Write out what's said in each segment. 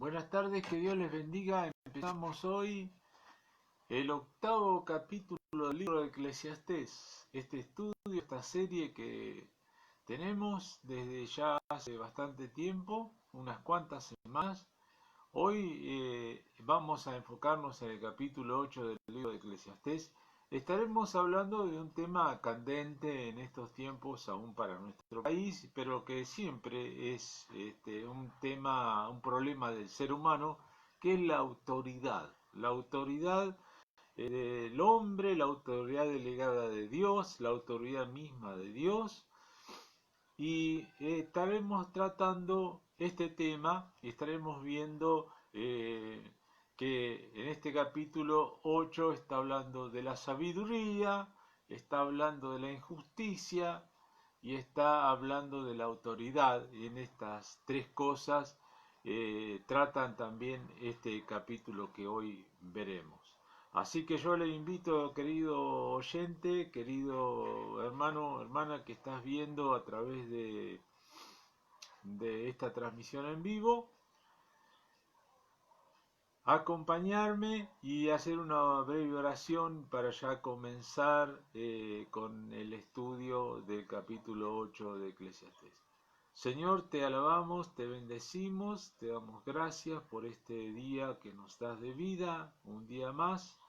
Buenas tardes, que Dios les bendiga. Empezamos hoy el octavo capítulo del libro de Eclesiastés. Este estudio, esta serie que tenemos desde ya hace bastante tiempo, unas cuantas semanas. Hoy vamos a enfocarnos en el capítulo 8 del libro de Eclesiastés. Estaremos hablando de un tema candente en estos tiempos, aún para nuestro país, pero que siempre es un tema, un problema del ser humano, que es la autoridad. La autoridad del hombre, la autoridad delegada de Dios, la autoridad misma de Dios. Y estaremos tratando este tema y estaremos viendo que en este capítulo 8 está hablando de la sabiduría, está hablando de la injusticia y está hablando de la autoridad. Y en estas tres cosas tratan también este capítulo que hoy veremos. Así que yo le invito, querido oyente, querido hermano, hermana que estás viendo a través de esta transmisión en vivo, a acompañarme y hacer una breve oración para ya comenzar con el estudio del capítulo 8 de Eclesiastés. Señor, te alabamos, te bendecimos, te damos gracias por este día que nos das de vida, un día más.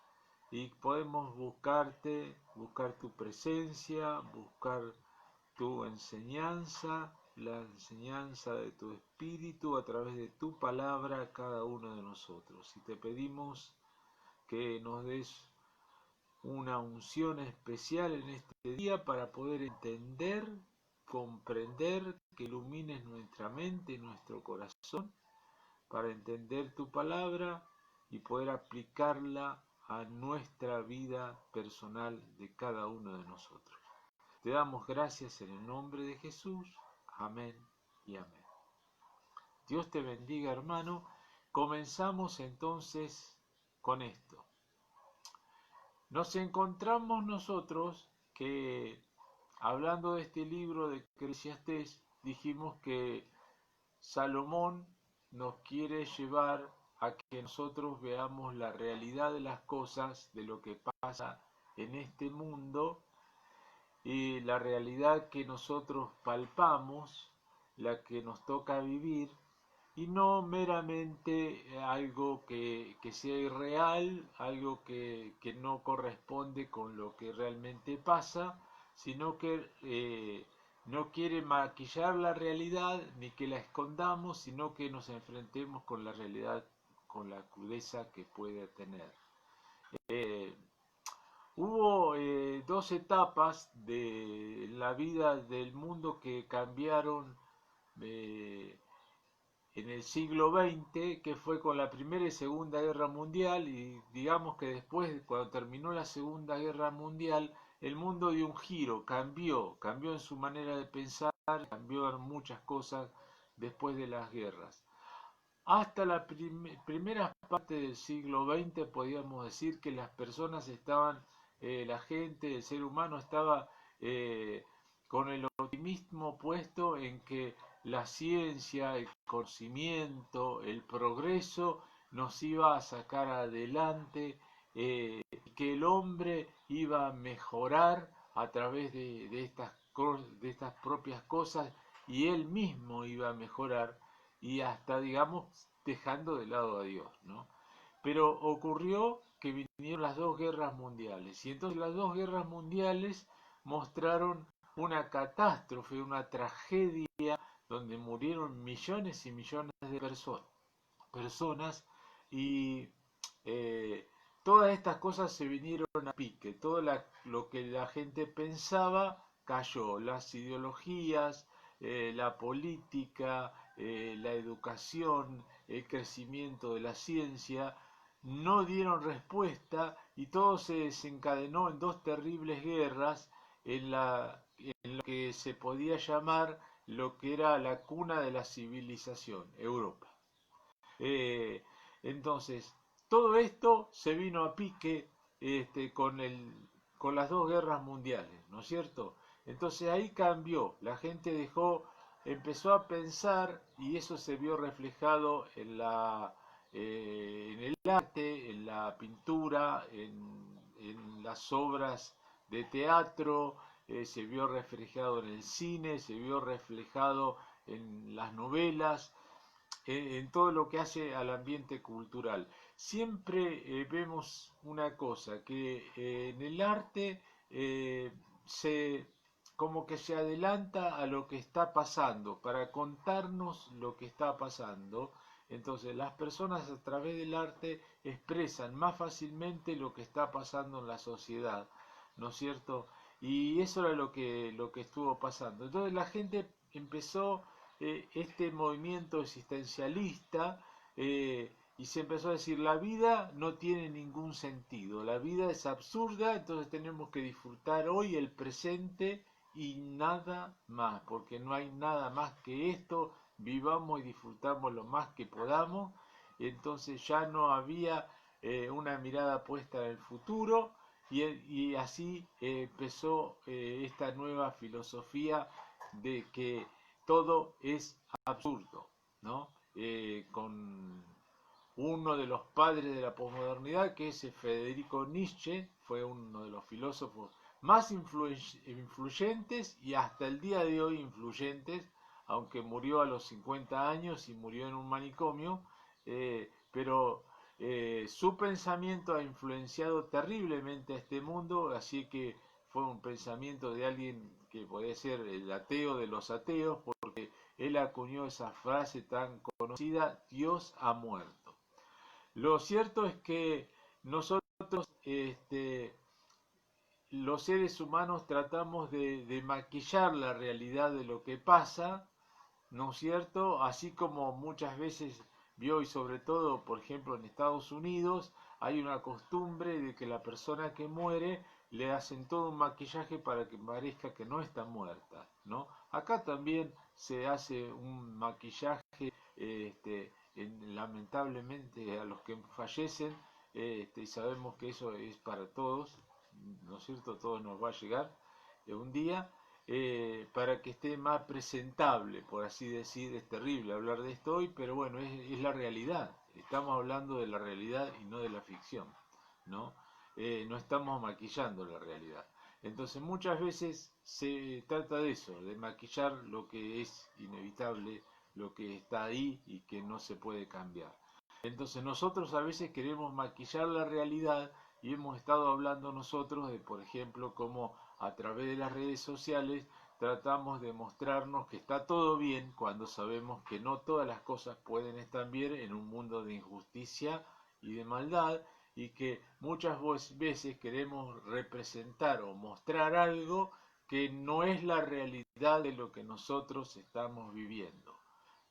Y podemos buscarte, buscar tu presencia, buscar tu enseñanza, la enseñanza de tu Espíritu a través de tu palabra a cada uno de nosotros. Y te pedimos que nos des una unción especial en este día para poder entender, comprender, que ilumines nuestra mente y nuestro corazón para entender tu palabra y poder aplicarla a nuestra vida personal de cada uno de nosotros. Te damos gracias en el nombre de Jesús. Amén y amén. Dios te bendiga, hermano. Comenzamos entonces con esto. Nos encontramos nosotros que, hablando de este libro de Eclesiastés, dijimos que Salomón nos quiere llevar a que nosotros veamos la realidad de las cosas, de lo que pasa en este mundo, y la realidad que nosotros palpamos, la que nos toca vivir, y no meramente algo que sea irreal, algo que no corresponde con lo que realmente pasa, sino que no quiere maquillar la realidad ni que la escondamos, sino que nos enfrentemos con la realidad con la crudeza que puede tener. Eh, Hubo dos etapas de la vida del mundo que cambiaron eh, en el siglo XX, que fue con la Primera y Segunda Guerra Mundial, y digamos que después, cuando terminó la Segunda Guerra Mundial, el mundo dio un giro, cambió en su manera de pensar, cambió en muchas cosas después de las guerras. Hasta la primera parte del siglo XX podíamos decir que las personas estaban, la gente, el ser humano estaba con el optimismo puesto en que la ciencia, el conocimiento, el progreso nos iba a sacar adelante, que el hombre iba a mejorar a través de estas propias cosas y él mismo iba a mejorar y hasta, digamos, dejando de lado a Dios, ¿no? Pero ocurrió que vinieron las dos guerras mundiales y entonces las dos guerras mundiales mostraron una catástrofe, una tragedia donde murieron millones y millones de personas y todas estas cosas se vinieron a pique, todo lo que la gente pensaba cayó, las ideologías, la política, la educación, el crecimiento de la ciencia, no dieron respuesta y todo se desencadenó en dos terribles guerras en lo que se podía llamar lo que era la cuna de la civilización, Europa. Eh, entonces, todo esto se vino a pique con las dos guerras mundiales, ¿no es cierto? Entonces ahí cambió, la gente dejó empezó a pensar, y eso se vio reflejado en el arte, en la pintura, en las obras de teatro, se vio reflejado en el cine, se vio reflejado en las novelas, en todo lo que hace al ambiente cultural. Siempre vemos una cosa, que en el arte eh, se como que se adelanta a lo que está pasando, para contarnos lo que está pasando. Entonces las personas a través del arte expresan más fácilmente lo que está pasando en la sociedad, ¿no es cierto? Y eso era lo que estuvo pasando. Entonces la gente empezó este movimiento existencialista, y se empezó a decir, la vida no tiene ningún sentido, la vida es absurda, entonces tenemos que disfrutar hoy el presente y nada más, porque no hay nada más que esto, vivamos y disfrutamos lo más que podamos. Entonces ya no había una mirada puesta en el futuro, y así empezó esta nueva filosofía de que todo es absurdo, ¿no? Con uno de los padres de la posmodernidad, que es Federico Nietzsche, fue uno de los filósofos más influyentes y hasta el día de hoy influyentes, aunque murió a los 50 años y murió en un manicomio, pero su pensamiento ha influenciado terriblemente a este mundo, así que fue un pensamiento de alguien que podría ser el ateo de los ateos, porque él acuñó esa frase tan conocida, Dios ha muerto. Lo cierto es que nosotros, los seres humanos, tratamos de maquillar la realidad de lo que pasa, ¿no es cierto? Así como muchas veces vio, y sobre todo, por ejemplo, en Estados Unidos, hay una costumbre de que la persona que muere le hacen todo un maquillaje para que parezca que no está muerta, ¿no? Acá también se hace un maquillaje, lamentablemente, a los que fallecen, y sabemos que eso es para todos, ¿no es cierto? Todos nos va a llegar un día, para que esté más presentable, por así decir. Es terrible hablar de esto hoy, pero bueno, es la realidad. Estamos hablando de la realidad y no de la ficción, ¿no? No estamos maquillando la realidad. Entonces muchas veces se trata de eso, de maquillar lo que es inevitable, lo que está ahí y que no se puede cambiar. Entonces nosotros a veces queremos maquillar la realidad, y hemos estado hablando nosotros de, por ejemplo, cómo a través de las redes sociales tratamos de mostrarnos que está todo bien, cuando sabemos que no todas las cosas pueden estar bien en un mundo de injusticia y de maldad, y que muchas veces queremos representar o mostrar algo que no es la realidad de lo que nosotros estamos viviendo,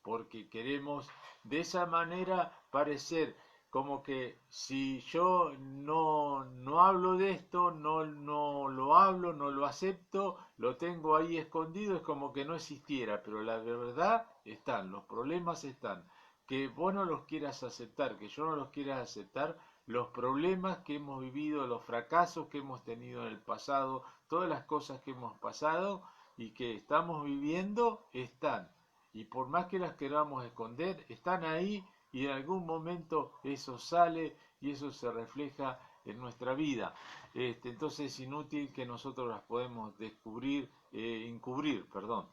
porque queremos de esa manera parecer como que si yo no hablo de esto, no lo hablo, no lo acepto, lo tengo ahí escondido, es como que no existiera, pero la verdad están, los problemas están. Que vos no los quieras aceptar, que yo no los quiera aceptar, los problemas que hemos vivido, los fracasos que hemos tenido en el pasado, todas las cosas que hemos pasado y que estamos viviendo, están. Y por más que las queramos esconder, están ahí, y en algún momento eso sale y eso se refleja en nuestra vida. Entonces es inútil que nosotros las podemos descubrir, encubrir, perdón.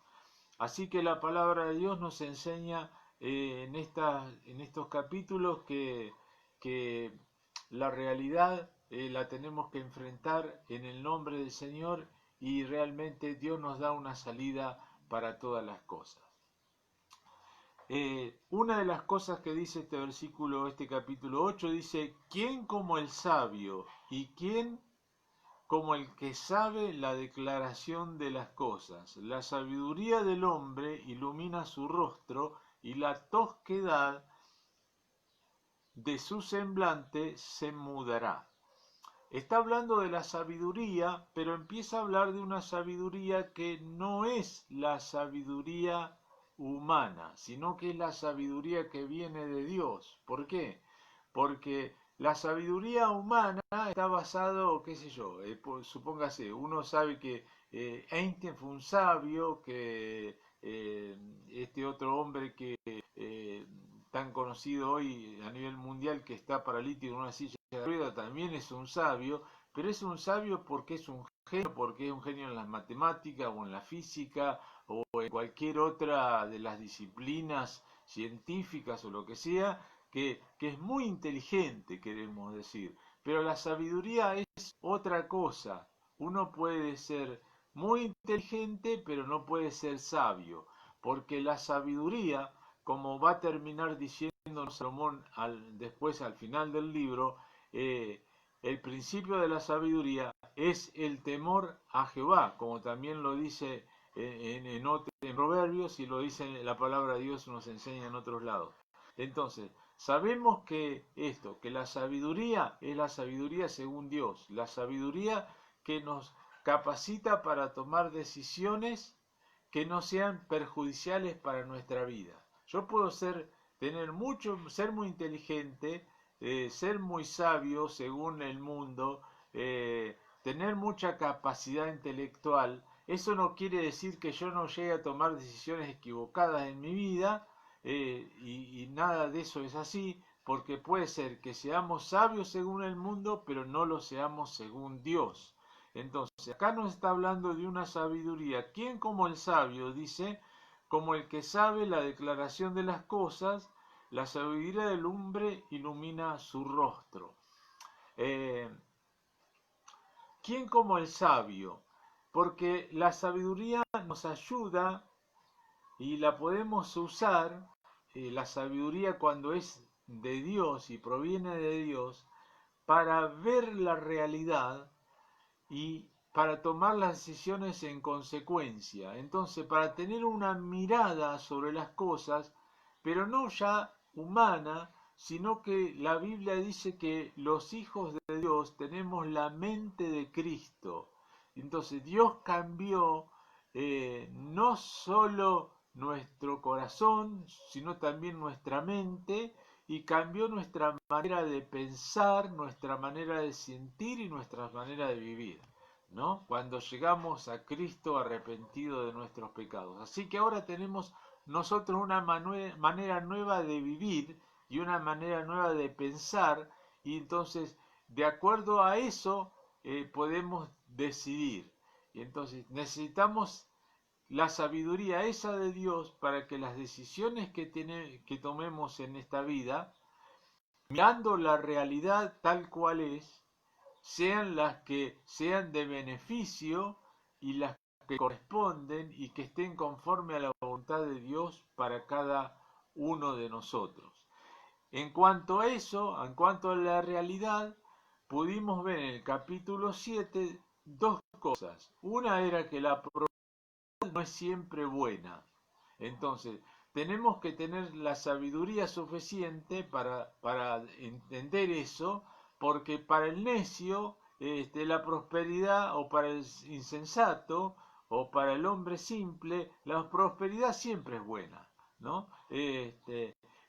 Así que la palabra de Dios nos enseña en estos capítulos que la realidad la tenemos que enfrentar en el nombre del Señor, y realmente Dios nos da una salida para todas las cosas. Una de las cosas que dice este versículo, este capítulo 8, dice, ¿quién como el sabio y quién como el que sabe la declaración de las cosas? La sabiduría del hombre ilumina su rostro, y la tosquedad de su semblante se mudará. Está hablando de la sabiduría, pero empieza a hablar de una sabiduría que no es la sabiduría humana, sino que es la sabiduría que viene de Dios. ¿Por qué? Porque la sabiduría humana está basado, qué sé yo, supóngase, uno sabe que Einstein fue un sabio, que este otro hombre que tan conocido hoy a nivel mundial, que está paralítico en una silla de ruedas, también es un sabio, pero es un sabio porque es un genio, porque es un genio en las matemáticas o en la física o en cualquier otra de las disciplinas científicas o lo que sea, que es muy inteligente, queremos decir. Pero la sabiduría es otra cosa. Uno puede ser muy inteligente, pero no puede ser sabio, porque la sabiduría, como va a terminar diciendo Salomón después al final del libro, el principio de la sabiduría es el temor a Jehová, como también lo dice en Proverbios, y lo dice la palabra de Dios, nos enseña en otros lados. Entonces, sabemos que que la sabiduría es la sabiduría según Dios, la sabiduría que nos capacita para tomar decisiones que no sean perjudiciales para nuestra vida. Yo puedo ser muy inteligente, ser muy sabio según el mundo, tener mucha capacidad intelectual. Eso no quiere decir que yo no llegue a tomar decisiones equivocadas en mi vida, y nada de eso es así, porque puede ser que seamos sabios según el mundo, pero no lo seamos según Dios. Entonces, acá nos está hablando de una sabiduría. ¿Quién como el sabio? Dice, como el que sabe la declaración de las cosas, la sabiduría del hombre ilumina su rostro. Eh, ¿Quién como el sabio? Porque la sabiduría nos ayuda y la podemos usar, la sabiduría cuando es de Dios y proviene de Dios, para ver la realidad y para tomar las decisiones en consecuencia. Entonces, para tener una mirada sobre las cosas, pero no ya humana, sino que la Biblia dice que los hijos de Dios tenemos la mente de Cristo. Entonces, Dios cambió no solo nuestro corazón, sino también nuestra mente, y cambió nuestra manera de pensar, nuestra manera de sentir y nuestra manera de vivir, ¿no? Cuando llegamos a Cristo arrepentido de nuestros pecados. Así que ahora tenemos nosotros una manera nueva de vivir y una manera nueva de pensar, y entonces de acuerdo a eso podemos decidir. Y entonces necesitamos la sabiduría esa de Dios para que las decisiones que tomemos en esta vida, mirando la realidad tal cual es, sean las que sean de beneficio y las que corresponden y que estén conforme a la voluntad de Dios para cada uno de nosotros. En cuanto a eso, en cuanto a la realidad, pudimos ver en el capítulo 7 dos cosas. Una era que la no es siempre buena. Entonces, tenemos que tener la sabiduría suficiente para entender eso, porque para el necio, la prosperidad, o para el insensato, o para el hombre simple, la prosperidad siempre es buena, ¿no?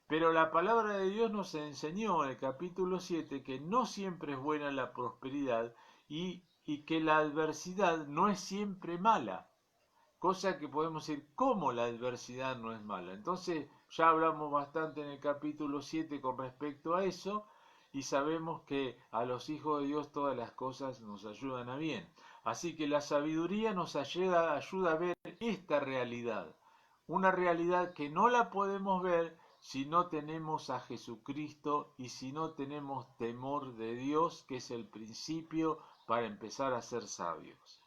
Pero la palabra de Dios nos enseñó en el capítulo 7 que no siempre es buena la prosperidad, y que la adversidad no es siempre mala. Cosa que podemos decir, ¿cómo la adversidad no es mala? Entonces ya hablamos bastante en el capítulo 7 con respecto a eso, y sabemos que a los hijos de Dios todas las cosas nos ayudan a bien. Así que la sabiduría nos ayuda a ver esta realidad, una realidad que no la podemos ver si no tenemos a Jesucristo y si no tenemos temor de Dios, que es el principio para empezar a ser sabios.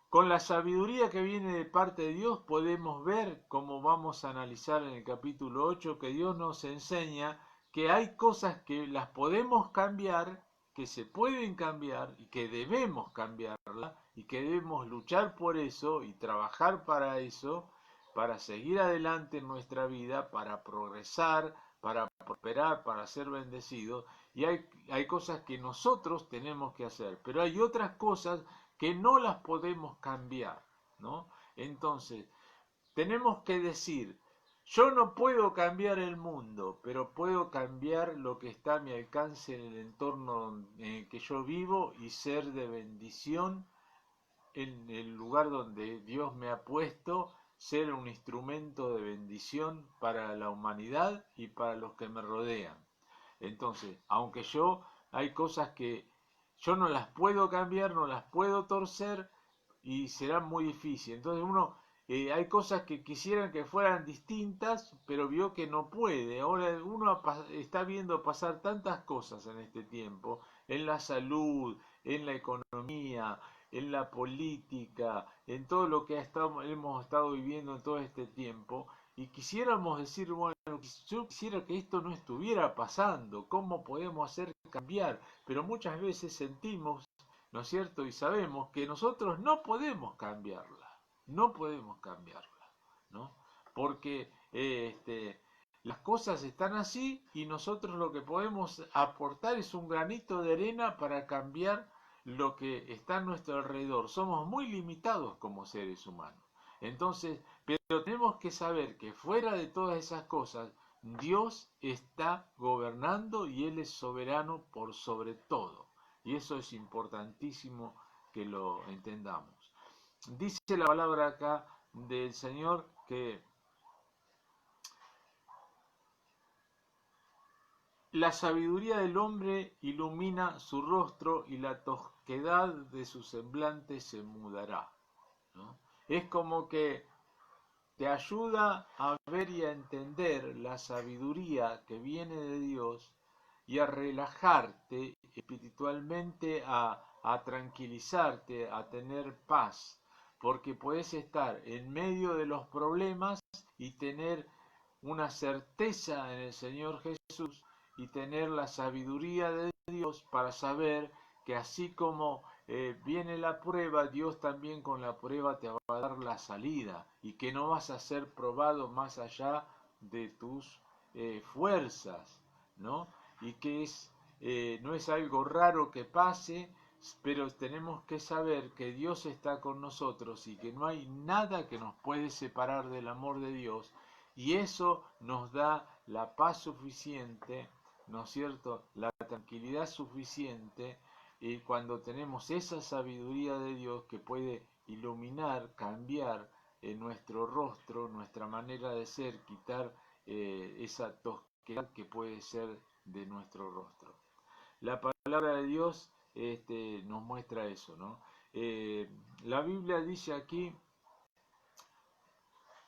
Con la sabiduría que viene de parte de Dios podemos ver, como vamos a analizar en el capítulo 8, que Dios nos enseña que hay cosas que las podemos cambiar, que se pueden cambiar y que debemos cambiarlas y que debemos luchar por eso y trabajar para eso, para seguir adelante en nuestra vida, para progresar, para prosperar, para ser bendecidos. Y hay cosas que nosotros tenemos que hacer, pero hay otras cosas que no las podemos cambiar, ¿no? Entonces, tenemos que decir, yo no puedo cambiar el mundo, pero puedo cambiar lo que está a mi alcance en el entorno en el que yo vivo y ser de bendición en el lugar donde Dios me ha puesto, ser un instrumento de bendición para la humanidad y para los que me rodean. Entonces, aunque hay cosas que yo no las puedo cambiar, no las puedo torcer y será muy difícil. Entonces hay cosas que quisieran que fueran distintas, pero vio que no puede. Ahora uno está viendo pasar tantas cosas en este tiempo, en la salud, en la economía, en la política, en todo lo que hemos estado viviendo en todo este tiempo, y quisiéramos decir, bueno, yo quisiera que esto no estuviera pasando, ¿cómo podemos hacer cambiar? Pero muchas veces sentimos, ¿no es cierto? Y sabemos que nosotros no podemos cambiarla, no podemos cambiarla, ¿no? Porque las cosas están así y nosotros lo que podemos aportar es un granito de arena para cambiar lo que está a nuestro alrededor. Somos muy limitados como seres humanos. Entonces, pero tenemos que saber que fuera de todas esas cosas, Dios está gobernando y Él es soberano por sobre todo. Y eso es importantísimo que lo entendamos. Dice la palabra acá del Señor que la sabiduría del hombre ilumina su rostro y la tosquedad de su semblante se mudará, ¿no? Es como que te ayuda a ver y a entender la sabiduría que viene de Dios y a relajarte espiritualmente, a tranquilizarte, a tener paz, porque puedes estar en medio de los problemas y tener una certeza en el Señor Jesús y tener la sabiduría de Dios para saber que así como viene la prueba, Dios también con la prueba te va a dar la salida y que no vas a ser probado más allá de tus fuerzas, ¿no? Y que no es algo raro que pase, pero tenemos que saber que Dios está con nosotros y que no hay nada que nos puede separar del amor de Dios, y eso nos da la paz suficiente, ¿no es cierto?, la tranquilidad suficiente, y cuando tenemos esa sabiduría de Dios que puede iluminar, cambiar nuestro rostro, nuestra manera de ser, quitar esa tosquedad que puede ser de nuestro rostro. La palabra de Dios nos muestra eso, ¿no? La Biblia dice aquí: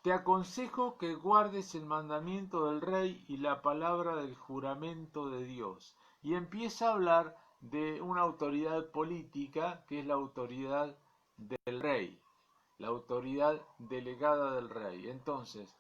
te aconsejo que guardes el mandamiento del rey y la palabra del juramento de Dios. Y empieza a hablar de una autoridad política que es la autoridad del rey, la autoridad delegada del rey. Entonces,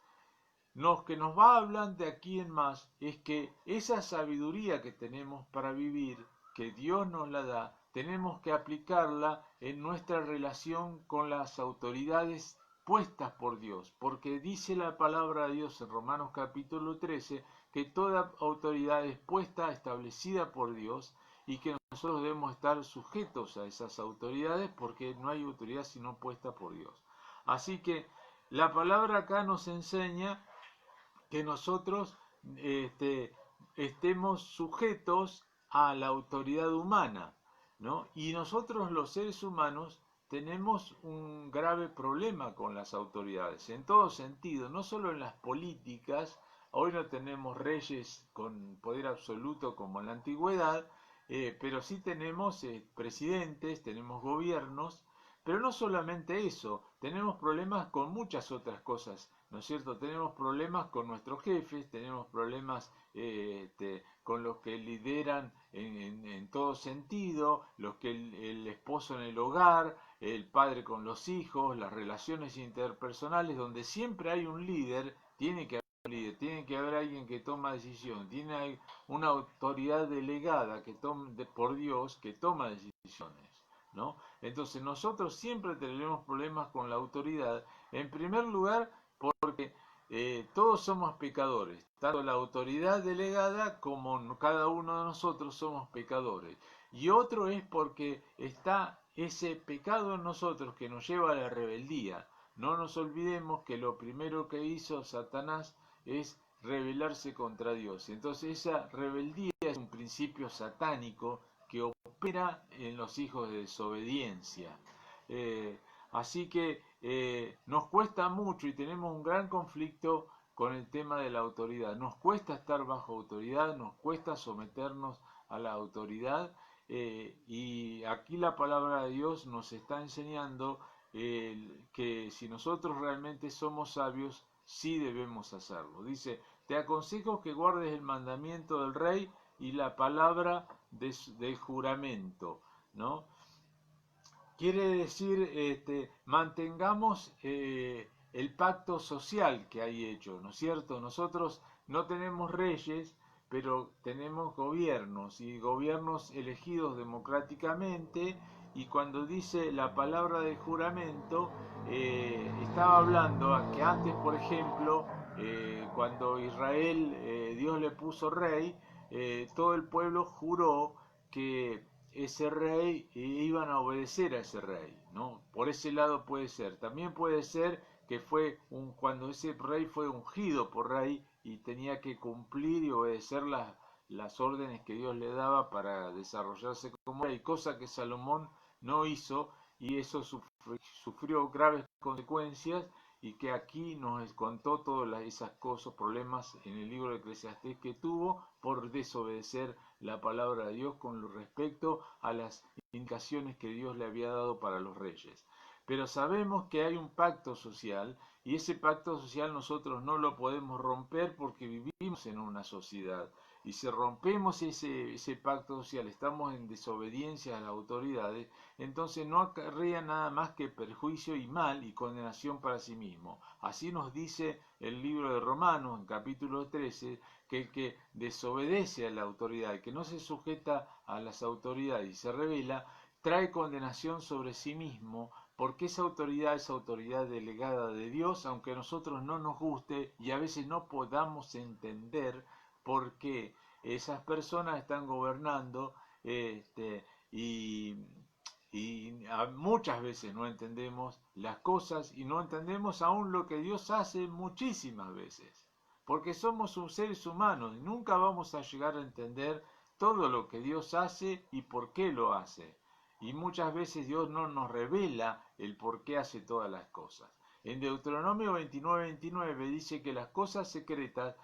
lo que nos va hablando de aquí en más es que esa sabiduría que tenemos para vivir, que Dios nos la da, tenemos que aplicarla en nuestra relación con las autoridades puestas por Dios, porque dice la palabra de Dios en Romanos capítulo 13 que toda autoridad es puesta, establecida por Dios, y que nosotros debemos estar sujetos a esas autoridades porque no hay autoridad sino puesta por Dios. Así que la palabra acá nos enseña que nosotros estemos sujetos a la autoridad humana, ¿no? Y nosotros los seres humanos tenemos un grave problema con las autoridades, en todo sentido, no solo en las políticas. Hoy no tenemos reyes con poder absoluto como en la antigüedad, pero sí tenemos presidentes, tenemos gobiernos, pero no solamente eso, tenemos problemas con muchas otras cosas, ¿no es cierto? Tenemos problemas con nuestros jefes, tenemos problemas con los que lideran en todo sentido, los que el esposo en el hogar, el padre con los hijos, las relaciones interpersonales, donde siempre hay un líder, tiene que haber un líder, tiene que haber alguien que toma decisión, tiene una autoridad delegada por Dios que toma decisiones, ¿no? Entonces nosotros siempre tendremos problemas con la autoridad, en primer lugar porque todos somos pecadores, tanto la autoridad delegada como cada uno de nosotros somos pecadores. Y otro es porque está ese pecado en nosotros que nos lleva a la rebeldía. No nos olvidemos que lo primero que hizo Satanás es rebelarse contra Dios. Entonces esa rebeldía es un principio satánico que opera en los hijos de desobediencia. Así que nos cuesta mucho y tenemos un gran conflicto con el tema de la autoridad. Nos cuesta estar bajo autoridad, nos cuesta someternos a la autoridad, y aquí la palabra de Dios nos está enseñando que si nosotros realmente somos sabios, sí debemos hacerlo. Dice, te aconsejo que guardes el mandamiento del rey y la palabra del juramento, ¿no? Quiere decir, mantengamos el pacto social que hay hecho, ¿no es cierto? Nosotros no tenemos reyes, pero tenemos gobiernos y gobiernos elegidos democráticamente, y cuando dice la palabra del juramento, estaba hablando a que antes, por ejemplo, cuando Israel, Dios le puso rey, todo el pueblo juró que ese rey iban a obedecer a ese rey, ¿no? Por ese lado puede ser. También puede ser que cuando ese rey fue ungido por rey y tenía que cumplir y obedecer las órdenes que Dios le daba para desarrollarse como rey, cosa que Salomón no hizo, y eso sufrió graves consecuencias, y que aquí nos contó todas esas cosas, problemas en el libro de Eclesiastés que tuvo por desobedecer la palabra de Dios con respecto a las indicaciones que Dios le había dado para los reyes. Pero sabemos que hay un pacto social, y ese pacto social nosotros no lo podemos romper porque vivimos en una sociedad. Y si rompemos ese pacto social, estamos en desobediencia a las autoridades, entonces no acarrea nada más que perjuicio y mal y condenación para sí mismo. Así nos dice el libro de Romanos, en capítulo 13, que el que desobedece a la autoridad, el que no se sujeta a las autoridades y se rebela, trae condenación sobre sí mismo, porque esa autoridad es autoridad delegada de Dios, aunque a nosotros no nos guste y a veces no podamos entender por qué esas personas están gobernando, y muchas veces no entendemos las cosas, y no entendemos aún lo que Dios hace muchísimas veces, porque somos seres humanos y nunca vamos a llegar a entender todo lo que Dios hace y por qué lo hace. Y muchas veces Dios no nos revela el por qué hace todas las cosas. En Deuteronomio 29:29 dice que las cosas secretas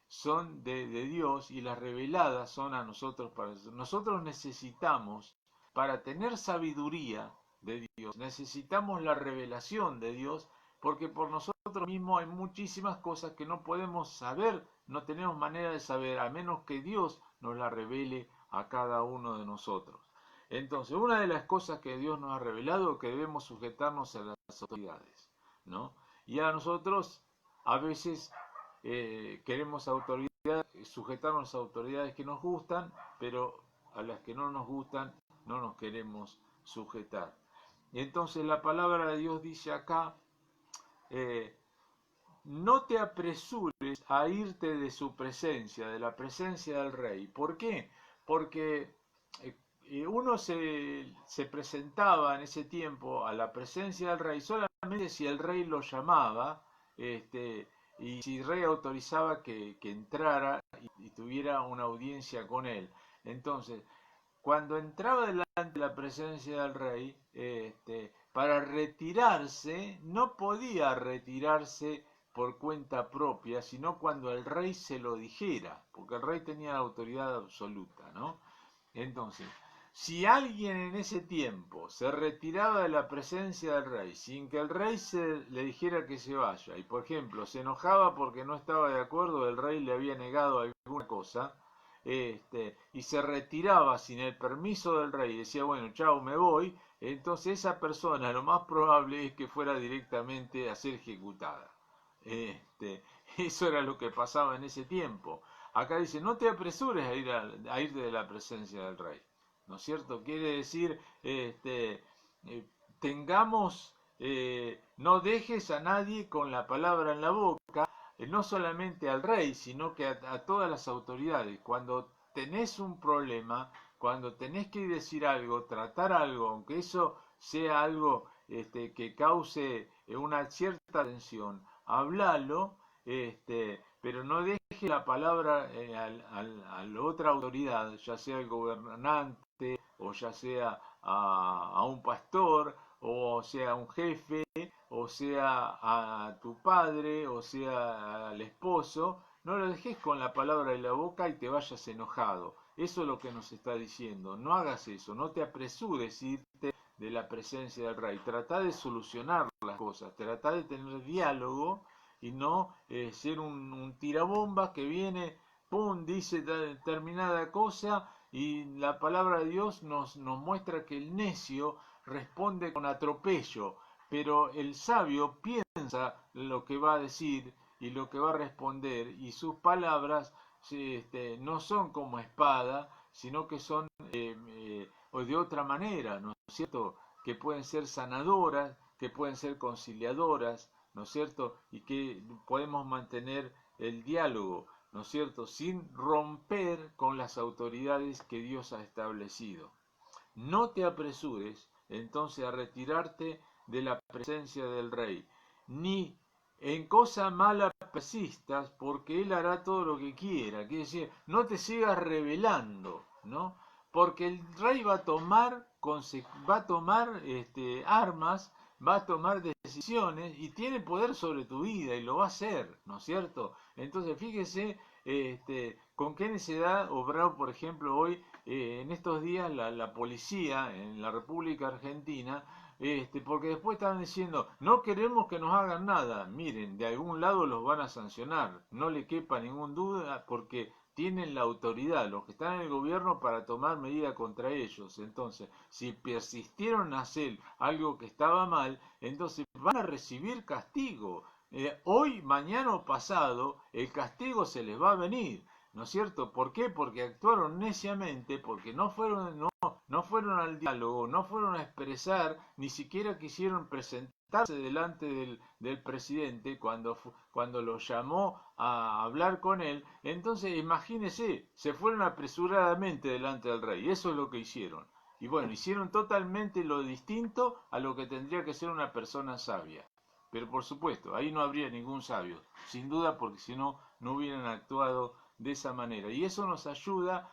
son de Dios, y las reveladas son a nosotros. Nosotros necesitamos, para tener sabiduría de Dios, necesitamos la revelación de Dios, porque por nosotros mismos hay muchísimas cosas que no podemos saber, no tenemos manera de saber, a menos que Dios nos la revele a cada uno de nosotros. Entonces, una de las cosas que Dios nos ha revelado es que debemos sujetarnos a las autoridades, ¿no? Y a nosotros a veces queremos sujetarnos a autoridades que nos gustan, pero a las que no nos gustan no nos queremos sujetar. Y entonces la palabra de Dios dice acá, no te apresures a irte de su presencia, de la presencia del rey. ¿Por qué? Porque uno se presentaba en ese tiempo a la presencia del rey solamente si el rey lo llamaba, y si el rey autorizaba que entrara y tuviera una audiencia con él. Entonces, cuando entraba delante de la presencia del rey, para retirarse, no podía retirarse por cuenta propia, sino cuando el rey se lo dijera, porque el rey tenía la autoridad absoluta, ¿no? Entonces, si alguien en ese tiempo se retiraba de la presencia del rey sin que el rey le dijera que se vaya, y por ejemplo se enojaba porque no estaba de acuerdo, el rey le había negado alguna cosa, y se retiraba sin el permiso del rey y decía, bueno, chao, me voy, entonces esa persona lo más probable es que fuera directamente a ser ejecutada. Eso era lo que pasaba en ese tiempo. Acá dice, no te apresures a irte de la presencia del rey. ¿No es cierto? Quiere decir, tengamos, no dejes a nadie con la palabra en la boca, no solamente al rey, sino que a todas las autoridades. Cuando tenés un problema, cuando tenés que decir algo, tratar algo, aunque eso sea algo que cause una cierta tensión, hablalo, pero no deje la palabra a la otra autoridad, ya sea el gobernante, o ya sea a un pastor, o sea a un jefe, o sea a tu padre, o sea al esposo, no lo dejes con la palabra en la boca y te vayas enojado. Eso es lo que nos está diciendo. No hagas eso, no te apresures a irte de la presencia del rey. Trata de solucionar las cosas, trata de tener diálogo y no ser un tirabomba que viene, pum, dice determinada cosa y la palabra de Dios nos muestra que el necio responde con atropello, pero el sabio piensa lo que va a decir y lo que va a responder y sus palabras no son como espada, sino que son o de otra manera, ¿no es cierto? Que pueden ser sanadoras, que pueden ser conciliadoras, ¿no es cierto? Y que podemos mantener el diálogo, ¿no es cierto? Sin romper con las autoridades que Dios ha establecido. No te apresures entonces a retirarte de la presencia del rey, ni en cosa mala persistas, porque él hará todo lo que quiera. Quiere decir, no te sigas rebelando, ¿no? Porque el rey va a tomar, armas, va a tomar decisiones y tiene poder sobre tu vida y lo va a hacer, ¿no es cierto? Entonces fíjese con qué necesidad obró, por ejemplo, hoy, en estos días, la policía en la República Argentina, porque después estaban diciendo, no queremos que nos hagan nada. Miren, de algún lado los van a sancionar, no le quepa ningún duda, porque tienen la autoridad, los que están en el gobierno, para tomar medidas contra ellos. Entonces, si persistieron a hacer algo que estaba mal, entonces van a recibir castigo. Hoy, mañana o pasado, el castigo se les va a venir, ¿no es cierto? ¿Por qué? Porque actuaron neciamente, porque no fueron al diálogo, no fueron a expresar, ni siquiera quisieron presentarse delante del presidente cuando lo llamó a hablar con él. Entonces, imagínese, se fueron apresuradamente delante del rey. Eso es lo que hicieron. Y bueno, hicieron totalmente lo distinto a lo que tendría que ser una persona sabia. Pero por supuesto, ahí no habría ningún sabio, sin duda, porque si no, no hubieran actuado de esa manera. Y eso nos ayuda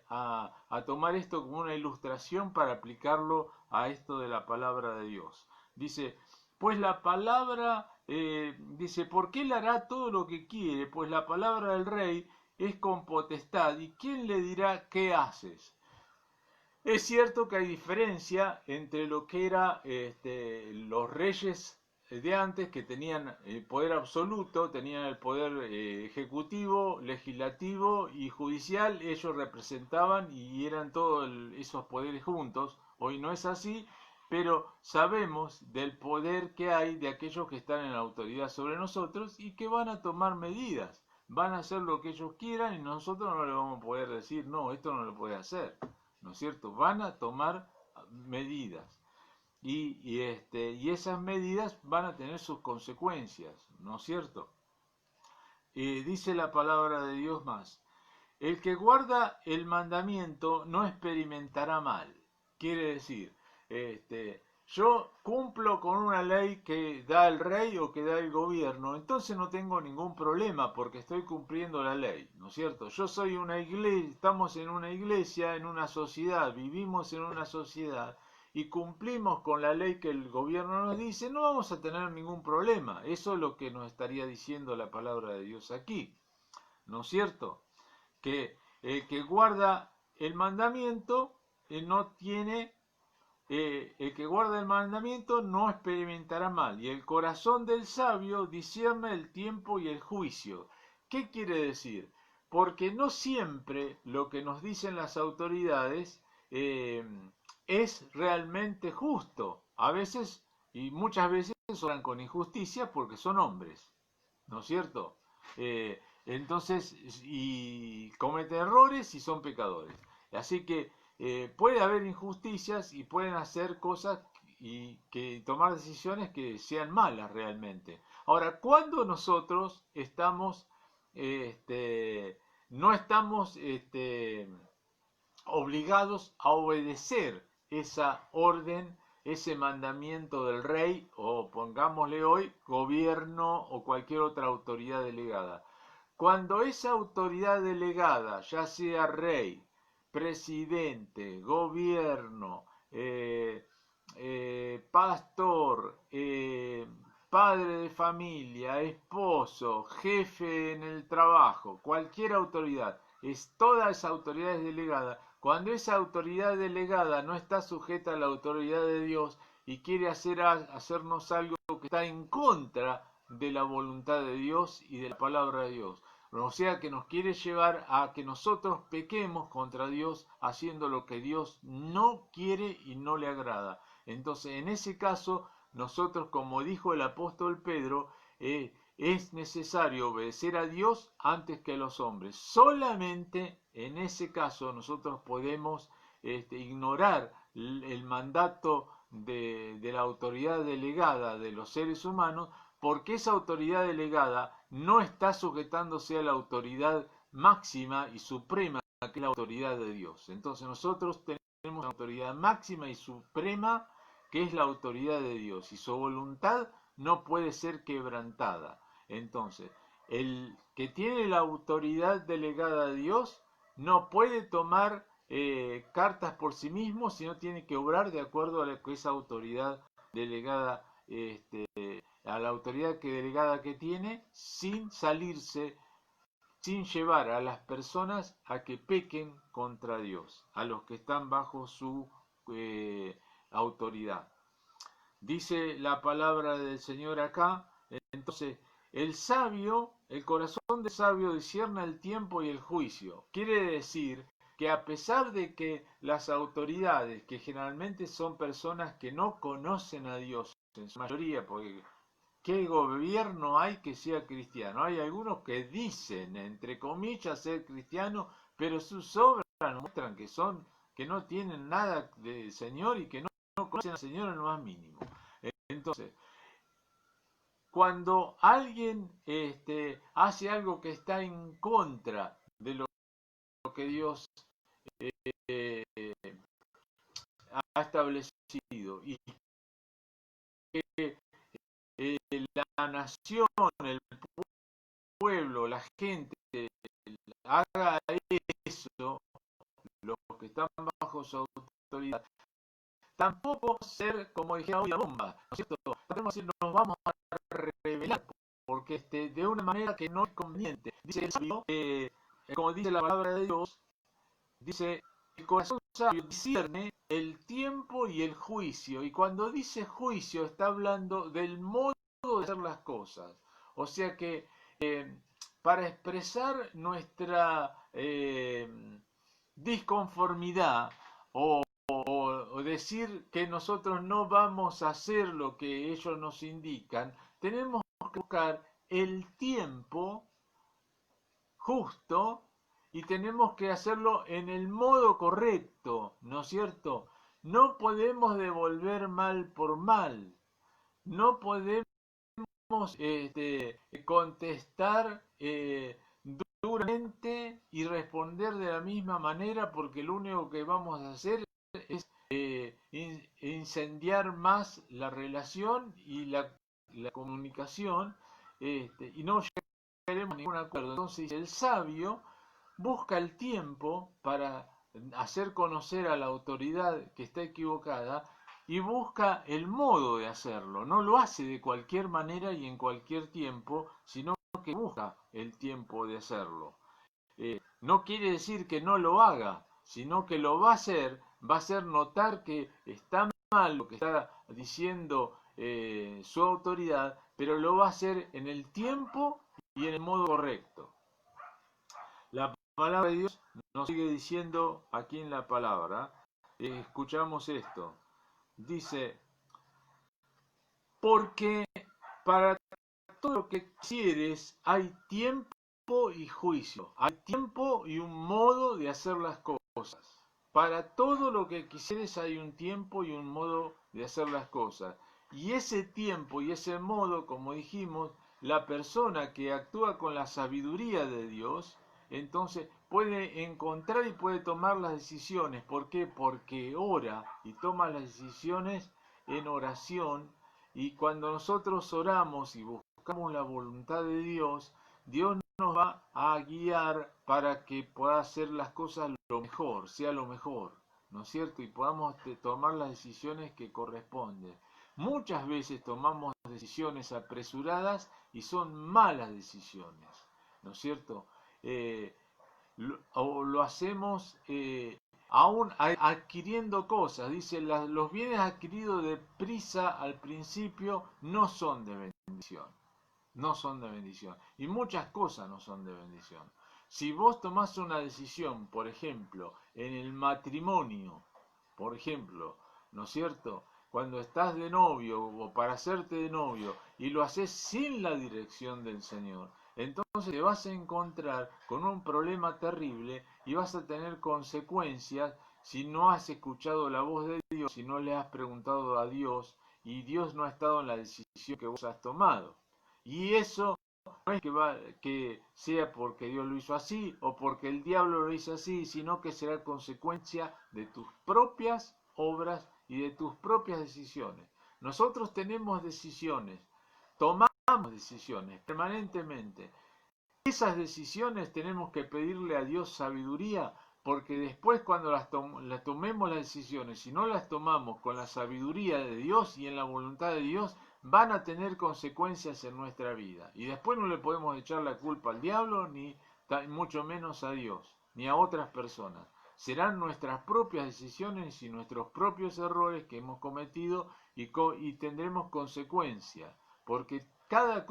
a tomar esto como una ilustración para aplicarlo a esto de la palabra de Dios. Dice, pues la palabra, dice, porque él hará todo lo que quiere, pues la palabra del rey es con potestad, ¿y quién le dirá qué haces? Es cierto que hay diferencia entre lo que eran los reyes de antes, que tenían el poder absoluto, tenían el poder ejecutivo, legislativo y judicial. Ellos representaban y eran todos esos poderes juntos. Hoy no es así, pero sabemos del poder que hay de aquellos que están en la autoridad sobre nosotros y que van a tomar medidas. Van a hacer lo que ellos quieran y nosotros no le vamos a poder decir, no, esto no lo puede hacer. ¿No es cierto? Van a tomar medidas y esas medidas van a tener sus consecuencias, ¿no es cierto? Dice la palabra de Dios más, el que guarda el mandamiento no experimentará mal. Quiere decir, yo cumplo con una ley que da el rey o que da el gobierno, entonces no tengo ningún problema porque estoy cumpliendo la ley, ¿no es cierto? Yo soy una iglesia, estamos en una iglesia, en una sociedad, vivimos en una sociedad y cumplimos con la ley que el gobierno nos dice, no vamos a tener ningún problema. Eso es lo que nos estaría diciendo la palabra de Dios aquí, ¿no es cierto? Que el que guarda el mandamiento no tiene, el que guarda el mandamiento no experimentará mal, y el corazón del sabio discierne el tiempo y el juicio. ¿Qué quiere decir? Porque no siempre lo que nos dicen las autoridades es realmente justo. A veces y muchas veces obran con injusticia porque son hombres, ¿no es cierto? Entonces, y cometen errores y son pecadores. Así que puede haber injusticias y pueden hacer cosas y que tomar decisiones que sean malas realmente. Ahora, cuando nosotros estamos, no estamos obligados a obedecer esa orden, ese mandamiento del rey, o pongámosle hoy, gobierno o cualquier otra autoridad delegada. Cuando esa autoridad delegada, ya sea rey, presidente, gobierno, pastor, padre de familia, esposo, jefe en el trabajo, cualquier autoridad, toda esa autoridad es delegada. Cuando esa autoridad delegada no está sujeta a la autoridad de Dios y quiere hacernos algo que está en contra de la voluntad de Dios y de la palabra de Dios, o sea que nos quiere llevar a que nosotros pequemos contra Dios haciendo lo que Dios no quiere y no le agrada. Entonces, en ese caso, nosotros, como dijo el apóstol Pedro, es necesario obedecer a Dios antes que a los hombres. Solamente en ese caso nosotros podemos ignorar el mandato de la autoridad delegada de los seres humanos, porque esa autoridad delegada no está sujetándose a la autoridad máxima y suprema, que es la autoridad de Dios. Entonces nosotros tenemos una autoridad máxima y suprema, que es la autoridad de Dios, y su voluntad no puede ser quebrantada. Entonces, el que tiene la autoridad delegada de Dios no puede tomar cartas por sí mismo, sino tiene que obrar de acuerdo a lo que esa autoridad delegada, a la autoridad delegada que tiene, sin salirse, sin llevar a las personas a que pequen contra Dios, a los que están bajo su autoridad. Dice la palabra del Señor acá, entonces, el sabio, el corazón del sabio discierne el tiempo y el juicio. Quiere decir que a pesar de que las autoridades, que generalmente son personas que no conocen a Dios, en su mayoría, porque ¿qué gobierno hay que sea cristiano? Hay algunos que dicen, entre comillas, ser cristianos, pero sus obras muestran que no tienen nada de Señor y que no conocen al Señor en lo más mínimo. Entonces, cuando alguien hace algo que está en contra de lo que Dios eh, ha establecido y que la nación, el pueblo, la gente haga eso, los que están bajo su autoridad, tampoco ser, como dijeron, una bomba, ¿no es cierto? Podemos decir, nos vamos a revelar, porque de una manera que no es conveniente. Dice el sabio, como dice la palabra de Dios, dice, el corazón sabio discierne el tiempo y el juicio, y cuando dice juicio está hablando del modo de hacer las cosas. O sea que para expresar nuestra disconformidad o decir que nosotros no vamos a hacer lo que ellos nos indican, tenemos que buscar el tiempo justo y tenemos que hacerlo en el modo correcto, ¿no es cierto? No podemos devolver mal por mal, no podemos contestar duramente y responder de la misma manera, porque lo único que vamos a hacer es incendiar más la relación y la comunicación, y no llegaremos a ningún acuerdo. Entonces el sabio busca el tiempo para hacer conocer a la autoridad que está equivocada y busca el modo de hacerlo. No lo hace de cualquier manera y en cualquier tiempo, sino que busca el tiempo de hacerlo. No quiere decir que no lo haga, sino que lo va a hacer notar que está mal lo que está diciendo su autoridad, pero lo va a hacer en el tiempo y en el modo correcto. La palabra de Dios nos sigue diciendo aquí en la palabra, escuchamos esto, dice, porque para todo lo que quieres hay tiempo y juicio, hay tiempo y un modo de hacer las cosas. Para todo lo que quisieres hay un tiempo y un modo de hacer las cosas. Y ese tiempo y ese modo, como dijimos, la persona que actúa con la sabiduría de Dios, entonces puede encontrar y puede tomar las decisiones. ¿Por qué? Porque ora y toma las decisiones en oración. Y cuando nosotros oramos y buscamos la voluntad de Dios, Dios nos va a guiar para que pueda hacer las cosas lo mejor, sea lo mejor, ¿no es cierto? Y podamos tomar las decisiones que corresponden. Muchas veces tomamos decisiones apresuradas y son malas decisiones, ¿no es cierto? O lo hacemos aún adquiriendo cosas. Dice, los bienes adquiridos de prisa al principio no son de bendición. No son de bendición. Y muchas cosas no son de bendición. Si vos tomás una decisión, por ejemplo, en el matrimonio, por ejemplo, ¿no es cierto? Cuando estás de novio o para hacerte de novio y lo haces sin la dirección del Señor, entonces te vas a encontrar con un problema terrible y vas a tener consecuencias si no has escuchado la voz de Dios, si no le has preguntado a Dios y Dios no ha estado en la decisión que vos has tomado. Y eso no es que sea porque Dios lo hizo así o porque el diablo lo hizo así, sino que será consecuencia de tus propias obras y de tus propias decisiones. Nosotros tenemos decisiones, tomamos decisiones permanentemente. Esas decisiones tenemos que pedirle a Dios sabiduría, porque después cuando las tomemos las decisiones, si no las tomamos con la sabiduría de Dios y en la voluntad de Dios, van a tener consecuencias en nuestra vida. Y después no le podemos echar la culpa al diablo, ni mucho menos a Dios, ni a otras personas. Serán nuestras propias decisiones y nuestros propios errores que hemos cometido y tendremos consecuencias, porque cada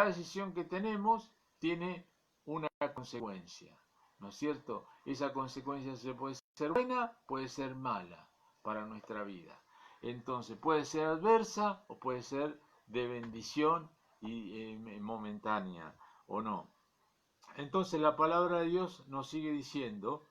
decisión que tenemos tiene una consecuencia, ¿no es cierto? Esa consecuencia puede ser buena, puede ser mala para nuestra vida. Entonces puede ser adversa o puede ser de bendición y momentánea o no. Entonces la palabra de Dios nos sigue diciendo,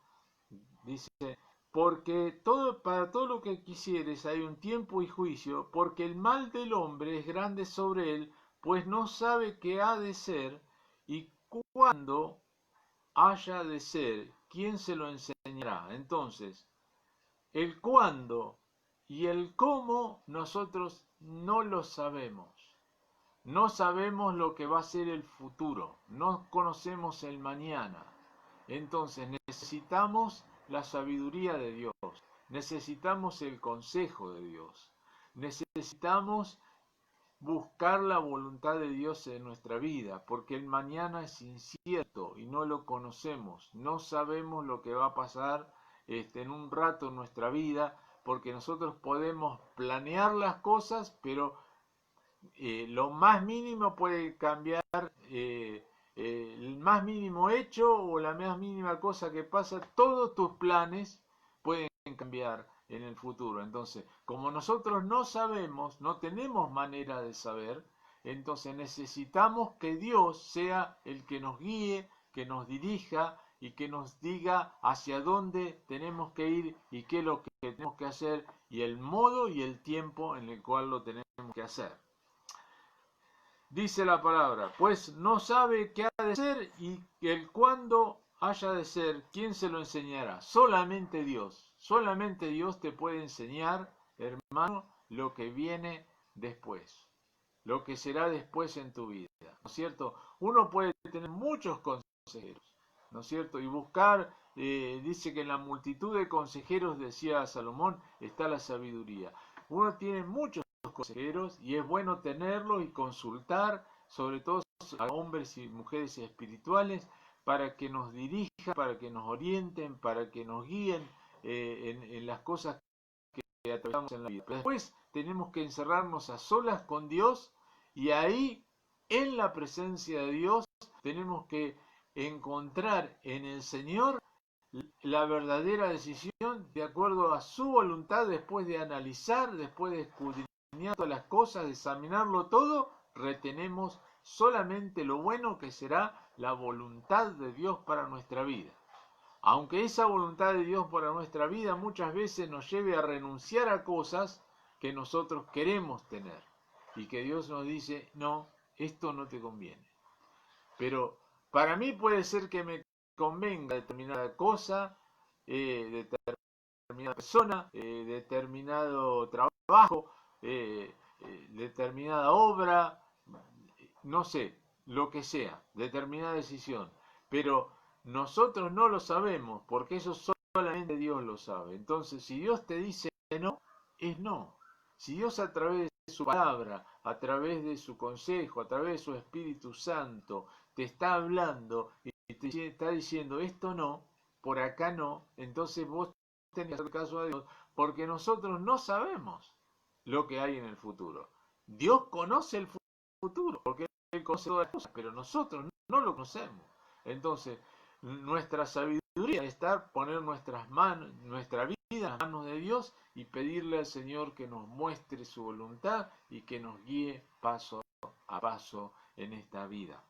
dice, porque para todo lo que quisieres hay un tiempo y juicio, porque el mal del hombre es grande sobre él, pues no sabe qué ha de ser y cuándo haya de ser, ¿quién se lo enseñará? Entonces, el cuándo y el cómo nosotros no lo sabemos. No sabemos lo que va a ser el futuro, no conocemos el mañana. Entonces necesitamos la sabiduría de Dios, necesitamos el consejo de Dios, necesitamos buscar la voluntad de Dios en nuestra vida, porque el mañana es incierto y no lo conocemos, no sabemos lo que va a pasar en un rato en nuestra vida, porque nosotros podemos planear las cosas, pero lo más mínimo puede cambiar, el más mínimo hecho o la más mínima cosa que pasa, todos tus planes pueden cambiar en el futuro. Entonces, como nosotros no sabemos, no tenemos manera de saber, entonces necesitamos que Dios sea el que nos guíe, que nos dirija y que nos diga hacia dónde tenemos que ir y qué es lo que tenemos que hacer y el modo y el tiempo en el cual lo tenemos que hacer. Dice la palabra, pues no sabe qué ha de ser y el cuándo haya de ser, ¿quién se lo enseñará? Solamente Dios te puede enseñar, hermano, lo que viene después, lo que será después en tu vida, ¿no es cierto? Uno puede tener muchos consejeros, ¿no es cierto? Y buscar, dice que en la multitud de consejeros, decía Salomón, está la sabiduría. Uno tiene muchos consejeros y es bueno tenerlos y consultar, sobre todo a hombres y mujeres espirituales, para que nos dirijan, para que nos orienten, para que nos guíen en las cosas que atravesamos en la vida. Pero después tenemos que encerrarnos a solas con Dios y ahí, en la presencia de Dios, tenemos que encontrar en el Señor la verdadera decisión de acuerdo a su voluntad, después de analizar, después de escudriñar todas las cosas, de examinarlo todo, retenemos solamente lo bueno que será la voluntad de Dios para nuestra vida. Aunque esa voluntad de Dios para nuestra vida muchas veces nos lleve a renunciar a cosas que nosotros queremos tener y que Dios nos dice, no, esto no te conviene. Pero para mí puede ser que me convenga determinada cosa, determinada persona, determinado trabajo, determinada obra, no sé, lo que sea, determinada decisión. Pero nosotros no lo sabemos, porque eso solamente Dios lo sabe. Entonces, si Dios te dice no, es no. Si Dios a través de su palabra, a través de su consejo, a través de su Espíritu Santo, te está hablando y te está diciendo esto no, por acá no, entonces vos tenés que hacer caso a Dios, porque nosotros no sabemos lo que hay en el futuro. Dios conoce el futuro, porque Él conoce todas las cosas, pero nosotros no lo conocemos. Entonces, nuestra sabiduría está poner nuestras manos, nuestra vida en las manos de Dios y pedirle al Señor que nos muestre su voluntad y que nos guíe paso a paso en esta vida.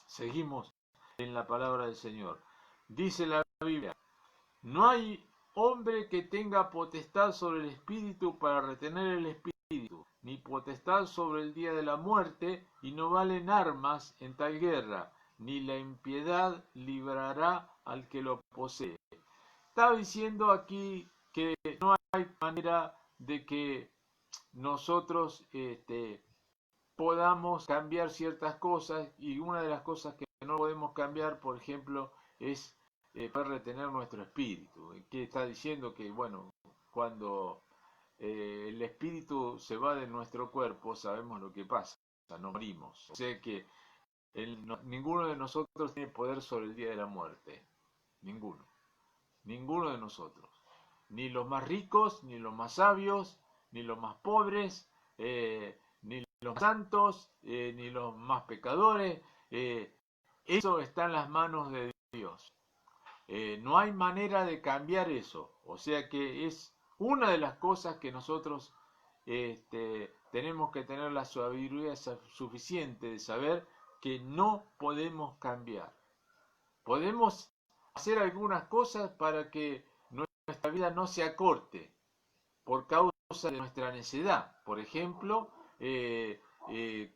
Seguimos en la palabra del Señor. Dice la Biblia, no hay hombre que tenga potestad sobre el espíritu para retener el espíritu, ni potestad sobre el día de la muerte, y no valen armas en tal guerra, ni la impiedad librará al que lo posee. Está diciendo aquí que no hay manera de que nosotros podamos cambiar ciertas cosas, y una de las cosas que no podemos cambiar, por ejemplo, es para retener nuestro espíritu. Que está diciendo que, bueno, cuando el espíritu se va de nuestro cuerpo, sabemos lo que pasa, nos morimos. O sea que ninguno de nosotros tiene poder sobre el día de la muerte. Ninguno de nosotros. Ni los más ricos, ni los más sabios, ni los más pobres, ni los más santos, ni los más pecadores. Eso está en las manos de Dios. No hay manera de cambiar eso. O sea que es una de las cosas que nosotros tenemos que tener la sabiduría suficiente de saber que no podemos cambiar. Podemos hacer algunas cosas para que nuestra vida no se acorte por causa de nuestra necedad. Por ejemplo,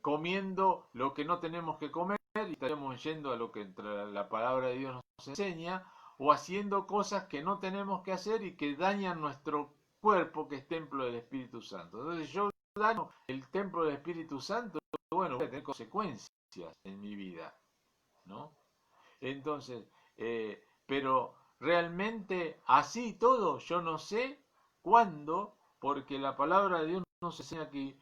comiendo lo que no tenemos que comer y estaríamos yendo a lo que la palabra de Dios nos enseña, o haciendo cosas que no tenemos que hacer y que dañan nuestro cuerpo, que es templo del Espíritu Santo. Entonces yo daño el templo del Espíritu Santo, bueno, voy a tener consecuencias en mi vida, ¿no? Entonces, pero realmente así todo, yo no sé cuándo, porque la palabra de Dios nos enseña que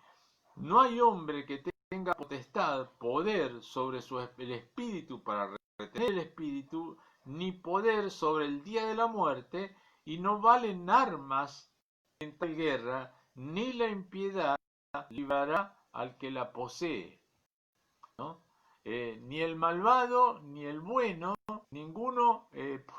no hay hombre que tenga potestad, poder sobre el espíritu para retener el espíritu, ni poder sobre el día de la muerte, y no valen armas en tal guerra, ni la impiedad librará al que la posee, ¿no? Ni el malvado, ni el bueno, ninguno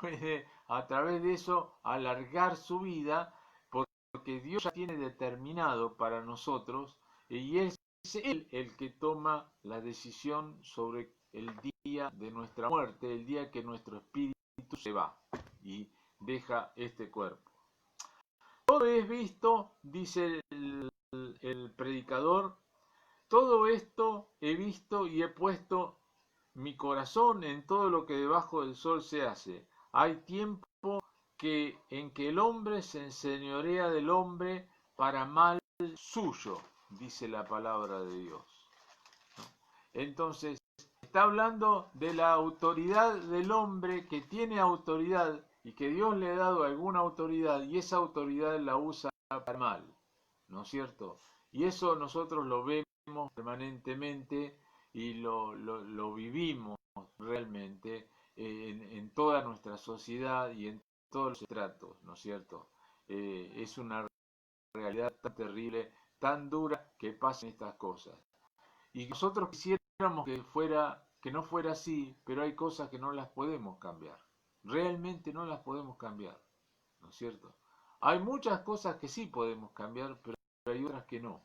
puede a través de eso alargar su vida, porque Dios ya tiene determinado para nosotros, y es Él el que toma la decisión sobre el día de nuestra muerte, el día que nuestro espíritu se va y deja este cuerpo. Todo es visto, dice el predicador, todo esto he visto y he puesto mi corazón en todo lo que debajo del sol se hace. Hay tiempo en que el hombre se enseñorea del hombre para mal suyo, dice la palabra de Dios. Entonces, está hablando de la autoridad del hombre, que tiene autoridad y que Dios le ha dado alguna autoridad, y esa autoridad la usa para mal, ¿no es cierto? Y eso nosotros lo vemos permanentemente y lo vivimos realmente en toda nuestra sociedad y en todos los estratos, ¿no es cierto? Es una realidad tan terrible, tan dura, que pasan estas cosas. Y nosotros quisiéramos que no fuera así, pero hay cosas que no las podemos cambiar. Realmente no las podemos cambiar, ¿no es cierto? Hay muchas cosas que sí podemos cambiar, pero hay otras que no.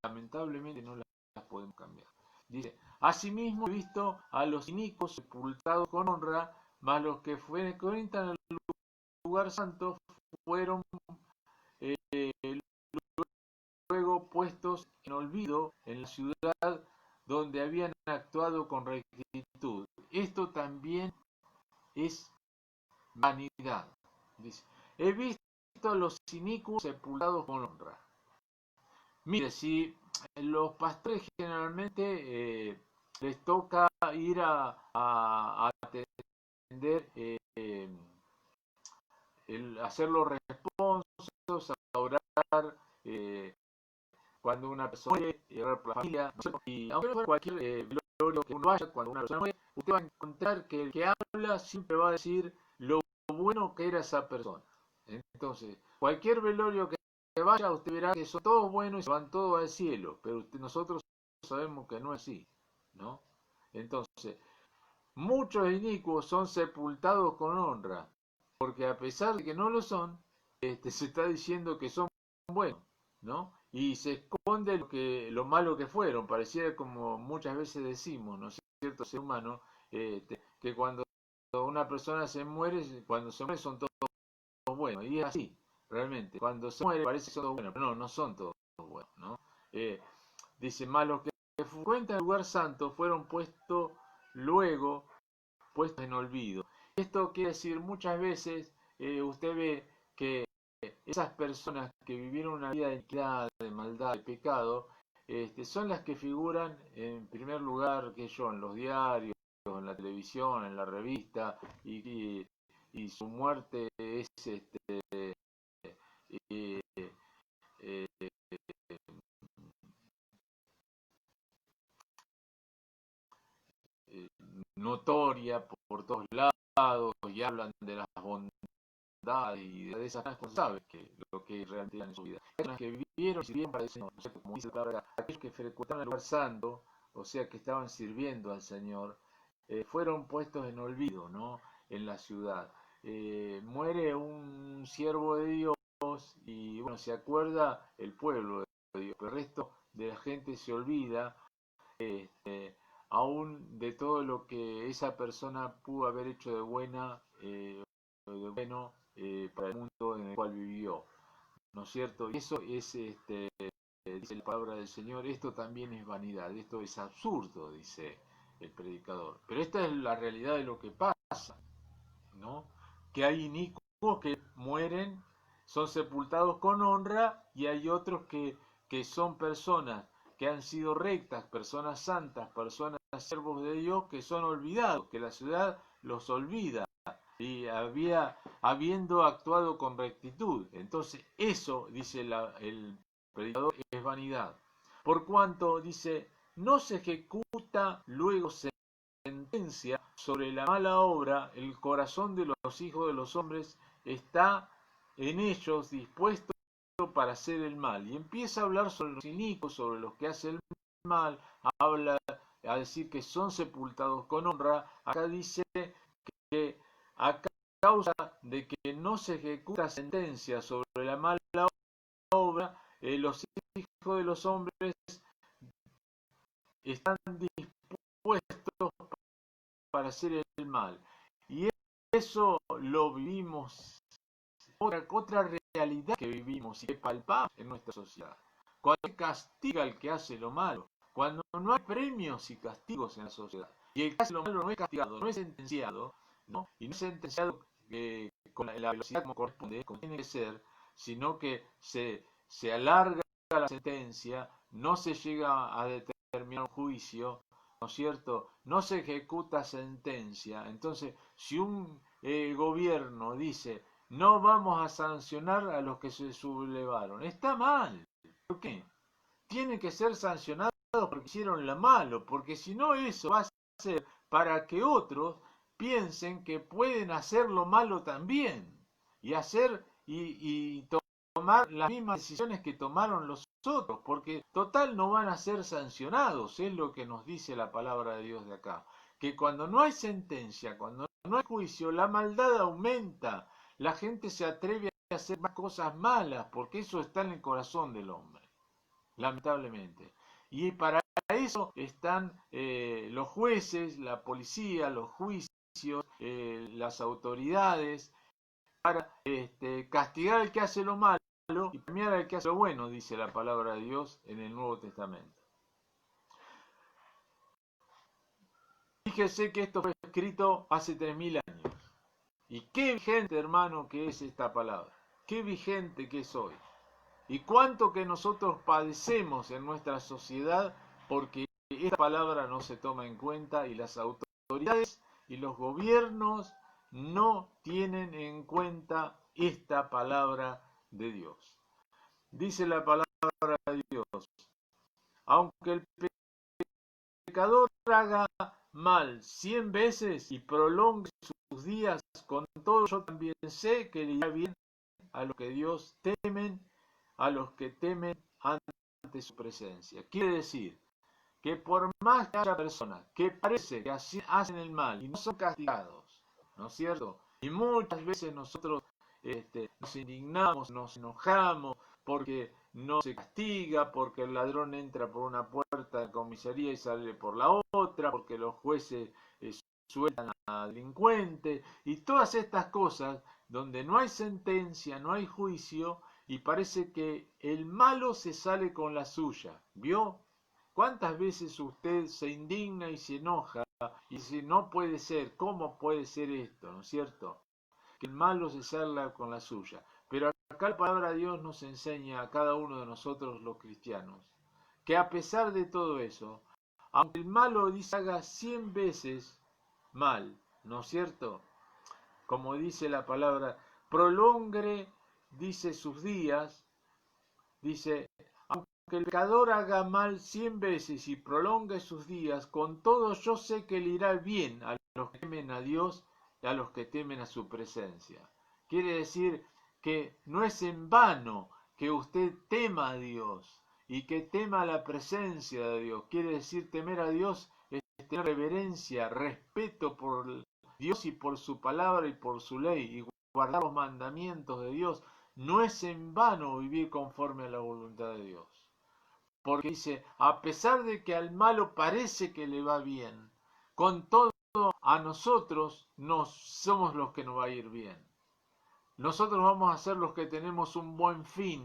Lamentablemente no las podemos cambiar. Dice, asimismo he visto a los inicuos sepultados con honra, mas los que entran al lugar santo fueron luego puestos en olvido en la ciudad donde habían actuado con rectitud. Esto también es vanidad. Dice, he visto a los inicuos sepultados con honra. Mire, si los pastores generalmente les toca ir a atender, hacer los responsos, a orar, cuando una persona muere, orar por la familia, ¿no? Y aunque no fuera cualquier velorio que uno vaya, cuando una persona muere, usted va a encontrar que el que habla siempre va a decir lo bueno que era esa persona. Entonces, cualquier velorio que vaya, usted verá que son todos buenos y se van todos al cielo, pero nosotros sabemos que no es así, ¿no? Entonces, muchos inicuos son sepultados con honra, porque a pesar de que no lo son, se está diciendo que son buenos, ¿no? Y se esconde lo malo que fueron. Pareciera, como muchas veces decimos, ¿no es cierto, ser humano, que cuando una persona se muere, cuando se muere son todos buenos. Y es así, realmente. Cuando se muere parece que son todos buenos, pero no, no son todos buenos, ¿no? Dice, malos que frecuentan el lugar santo fueron luego puestos en olvido. Esto quiere decir, muchas veces usted ve que esas personas que vivieron una vida de iniquidad, de maldad, de pecado, son las que figuran en primer lugar, que yo, en los diarios, en la televisión, en la revista, y su muerte es eh, eh, notoria por todos lados, y hablan de las bondades y de esas cosas, sabe que lo que realmente eran en su vida. Hay personas que vivieron y sirvieron para el Señor, ¿no? Como dice la palabra, aquellos que frecuentaron el lugar santo, o sea, que estaban sirviendo al Señor, fueron puestos en olvido, ¿no? En la ciudad. Muere un siervo de Dios y, bueno, se acuerda el pueblo de Dios, pero el resto de la gente se olvida, aún de todo lo que esa persona pudo haber hecho de de bueno, para el mundo en el cual vivió, ¿no es cierto? Y eso es, dice la palabra del Señor, esto también es vanidad, esto es absurdo, dice el predicador. Pero esta es la realidad de lo que pasa, ¿no? Que hay inicuos que mueren, son sepultados con honra, y hay otros que son personas que han sido rectas, personas santas, personas siervos de Dios, que son olvidados, que la ciudad los olvida, y habiendo actuado con rectitud. Entonces eso, dice el predicador, es vanidad. Por cuanto, dice, no se ejecuta luego sentencia sobre la mala obra, el corazón de los hijos de los hombres está en ellos dispuesto para hacer el mal. Y empieza a hablar sobre los inicuos, sobre los que hacen el mal, habla a decir que son sepultados con honra. Acá dice que a causa de que no se ejecuta sentencia sobre la mala obra, los hijos de los hombres están dispuestos para hacer el mal. Y eso lo vivimos, otra realidad que vivimos y que palpamos en nuestra sociedad. Cuando se castiga al que hace lo malo, cuando no hay premios y castigos en la sociedad, y el que hace lo malo no es castigado, no es sentenciado, ¿no? Y no es sentenciado con la velocidad como corresponde, como tiene que ser, sino que se alarga la sentencia, no se llega a determinar un juicio, ¿no es cierto? No se ejecuta sentencia. Entonces, si un gobierno dice, no vamos a sancionar a los que se sublevaron, está mal. ¿Por qué? Tienen que ser sancionados porque hicieron lo malo, porque si no, eso va a ser para que otros piensen que pueden hacer lo malo también, y tomar las mismas decisiones que tomaron los otros, porque total no van a ser sancionados. Es lo que nos dice la palabra de Dios de acá, que cuando no hay sentencia, cuando no hay juicio, la maldad aumenta, la gente se atreve a hacer más cosas malas, porque eso está en el corazón del hombre, lamentablemente. Y para eso están los jueces, la policía, los juicios, las autoridades, para castigar al que hace lo malo y premiar al que hace lo bueno, dice la palabra de Dios en el Nuevo Testamento. Fíjese que esto fue escrito hace 3000 años. Y qué vigente, hermano, que es esta palabra. Qué vigente que es hoy. Y cuánto que nosotros padecemos en nuestra sociedad porque esta palabra no se toma en cuenta y las autoridades y los gobiernos no tienen en cuenta esta palabra de Dios. Dice la palabra de Dios, aunque el pecador haga mal 100 veces y prolongue sus días, con todo yo también sé que le irá bien a los que Dios temen, a los que temen ante su presencia. Quiere decir que por más que haya personas que parece que hacen el mal y no son castigados, ¿no es cierto? Y muchas veces nosotros nos indignamos, nos enojamos porque no se castiga, porque el ladrón entra por una puerta de comisaría y sale por la otra, porque los jueces sueltan a delincuentes y todas estas cosas donde no hay sentencia, no hay juicio y parece que el malo se sale con la suya. ¿Vio? ¿Cuántas veces usted se indigna y se enoja y dice, no puede ser, ¿cómo puede ser esto? ¿No es cierto? Que el malo se salga con la suya. Pero acá la palabra de Dios nos enseña a cada uno de nosotros los cristianos, que a pesar de todo eso, aunque el malo dice haga 100 veces mal, ¿no es cierto? Como dice la palabra, prolongue, dice sus días, dice, que el pecador haga mal 100 veces y prolongue sus días, con todo yo sé que le irá bien a los que temen a Dios y a los que temen a su presencia. Quiere decir que no es en vano que usted tema a Dios y que tema la presencia de Dios. Quiere decir temer a Dios es tener reverencia, respeto por Dios y por su palabra y por su ley y guardar los mandamientos de Dios. No es en vano vivir conforme a la voluntad de Dios. Porque dice, a pesar de que al malo parece que le va bien, con todo a nosotros somos los que nos va a ir bien. Nosotros vamos a ser los que tenemos un buen fin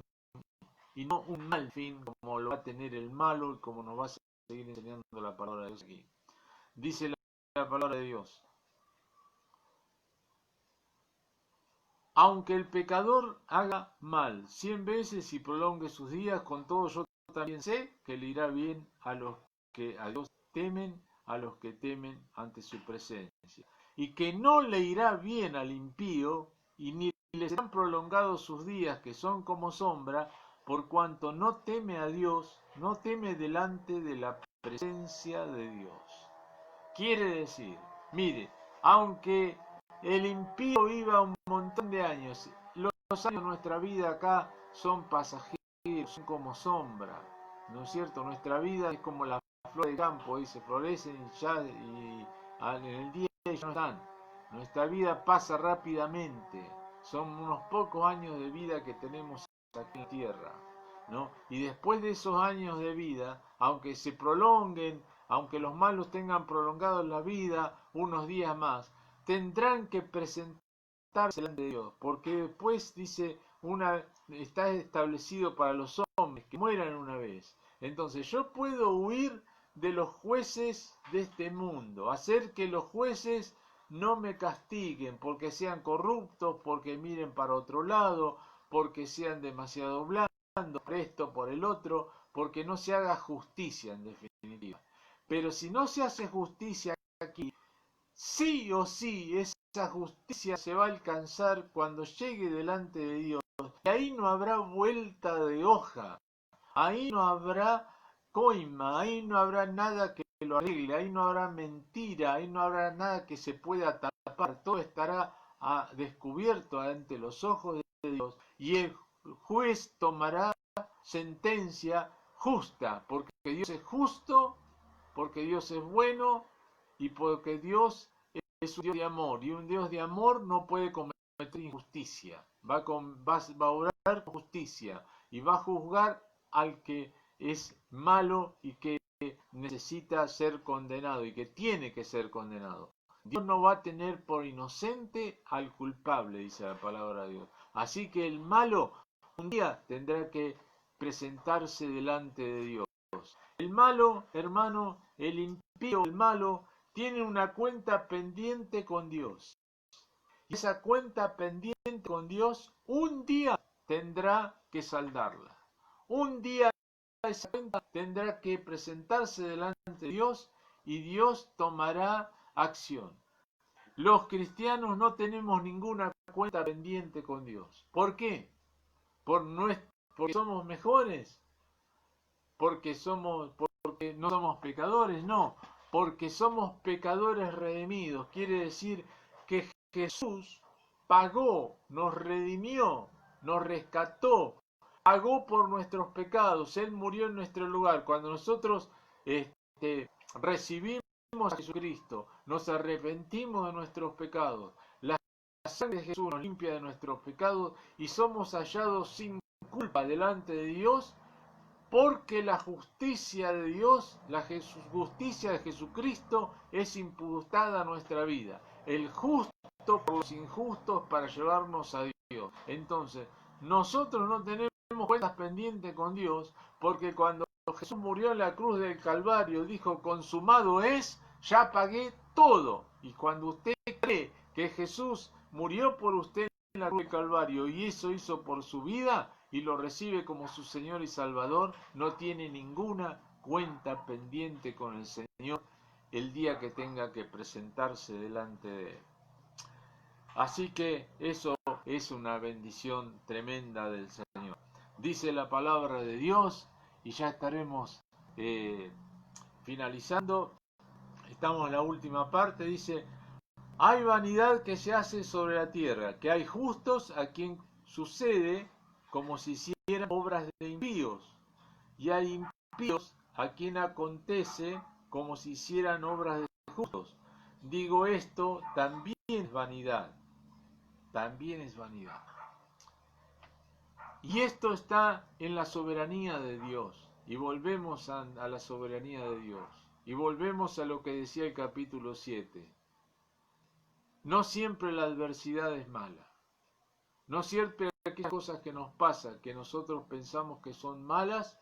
y no un mal fin como lo va a tener el malo y como nos va a seguir enseñando la palabra de Dios aquí. Dice la palabra de Dios, aunque el pecador haga mal 100 veces y prolongue sus días, con todo yo también sé que le irá bien a los que a Dios temen, a los que temen ante su presencia. Y que no le irá bien al impío, y ni le serán prolongados sus días, que son como sombra, por cuanto no teme a Dios, no teme delante de la presencia de Dios. Quiere decir, mire, aunque el impío viva un montón de años, los años de nuestra vida acá son pasajeros, son como sombra, ¿no es cierto? Nuestra vida es como la flor del campo, dice, florecen y en el día ya no están. Nuestra vida pasa rápidamente, son unos pocos años de vida que tenemos aquí en la tierra, ¿no? Y después de esos años de vida, aunque se prolonguen, aunque los malos tengan prolongado la vida unos días más, tendrán que presentarse delante de Dios, porque después dice está establecido para los hombres que mueran una vez. Entonces yo puedo huir de los jueces de este mundo, hacer que los jueces no me castiguen porque sean corruptos, porque miren para otro lado, porque sean demasiado blandos, por esto, por el otro, porque no se haga justicia en definitiva. Pero si no se hace justicia aquí, sí o sí esa justicia se va a alcanzar cuando llegue delante de Dios. Y ahí no habrá vuelta de hoja, ahí no habrá coima, ahí no habrá nada que lo arregle, ahí no habrá mentira, ahí no habrá nada que se pueda tapar, todo estará descubierto ante los ojos de Dios y el juez tomará sentencia justa, porque Dios es justo, porque Dios es bueno y porque Dios es un Dios de amor, y un Dios de amor no puede cometer injusticia, va a obrar con justicia y va a juzgar al que es malo y que necesita ser condenado y que tiene que ser condenado. Dios no va a tener por inocente al culpable, dice la palabra de Dios. Así que el malo un día tendrá que presentarse delante de Dios. El malo, hermano, el impío, el malo, tiene una cuenta pendiente con Dios. Y esa cuenta pendiente con Dios un día tendrá que saldarla. Un día esa cuenta tendrá que presentarse delante de Dios y Dios tomará acción. Los cristianos no tenemos ninguna cuenta pendiente con Dios. ¿Por qué? ¿Porque somos mejores? ¿Porque no somos pecadores? No, porque somos pecadores redimidos. Quiere decir que Jesús pagó, nos redimió, nos rescató, pagó por nuestros pecados. Él murió en nuestro lugar. Cuando nosotros recibimos a Jesucristo, nos arrepentimos de nuestros pecados, la sangre de Jesús nos limpia de nuestros pecados y somos hallados sin culpa delante de Dios, porque la justicia de Dios, justicia de Jesucristo es imputada a nuestra vida. El justo por los injustos para llevarnos a Dios. Entonces, nosotros no tenemos cuentas pendientes con Dios, porque cuando Jesús murió en la cruz del Calvario, dijo, consumado es, ya pagué todo. Y cuando usted cree que Jesús murió por usted en la cruz del Calvario y eso hizo por su vida y lo recibe como su Señor y Salvador, no tiene ninguna cuenta pendiente con el Señor el día que tenga que presentarse delante de Él. Así que eso es una bendición tremenda del Señor. Dice la palabra de Dios y ya estaremos finalizando. Estamos en la última parte. Dice, hay vanidad que se hace sobre la tierra, que hay justos a quien sucede como si hicieran obras de impíos, y hay impíos a quien acontece como si hicieran obras de justos. Digo esto, también es vanidad. También es vanidad. Y esto está en la soberanía de Dios. Y volvemos a la soberanía de Dios. Y volvemos a lo que decía el capítulo 7. No siempre la adversidad es mala. No siempre aquellas cosas que nos pasan, que nosotros pensamos que son malas,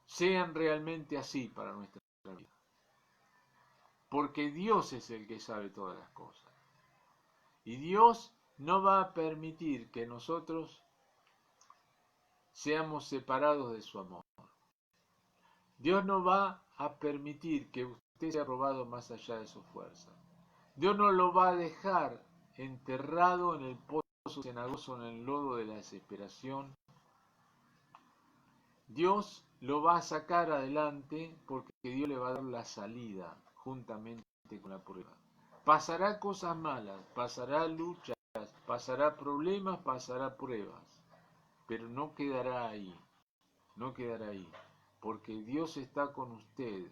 sean realmente así para nuestra vida. Porque Dios es el que sabe todas las cosas. Y Dios no va a permitir que nosotros seamos separados de su amor. Dios no va a permitir que usted sea robado más allá de su fuerza. Dios no lo va a dejar enterrado en el pozo cenagoso, en el lodo de la desesperación. Dios lo va a sacar adelante porque Dios le va a dar la salida juntamente con la prueba. Pasará cosas malas, pasará luchas, pasará problemas, pasará pruebas, pero no quedará ahí, no quedará ahí, porque Dios está con usted.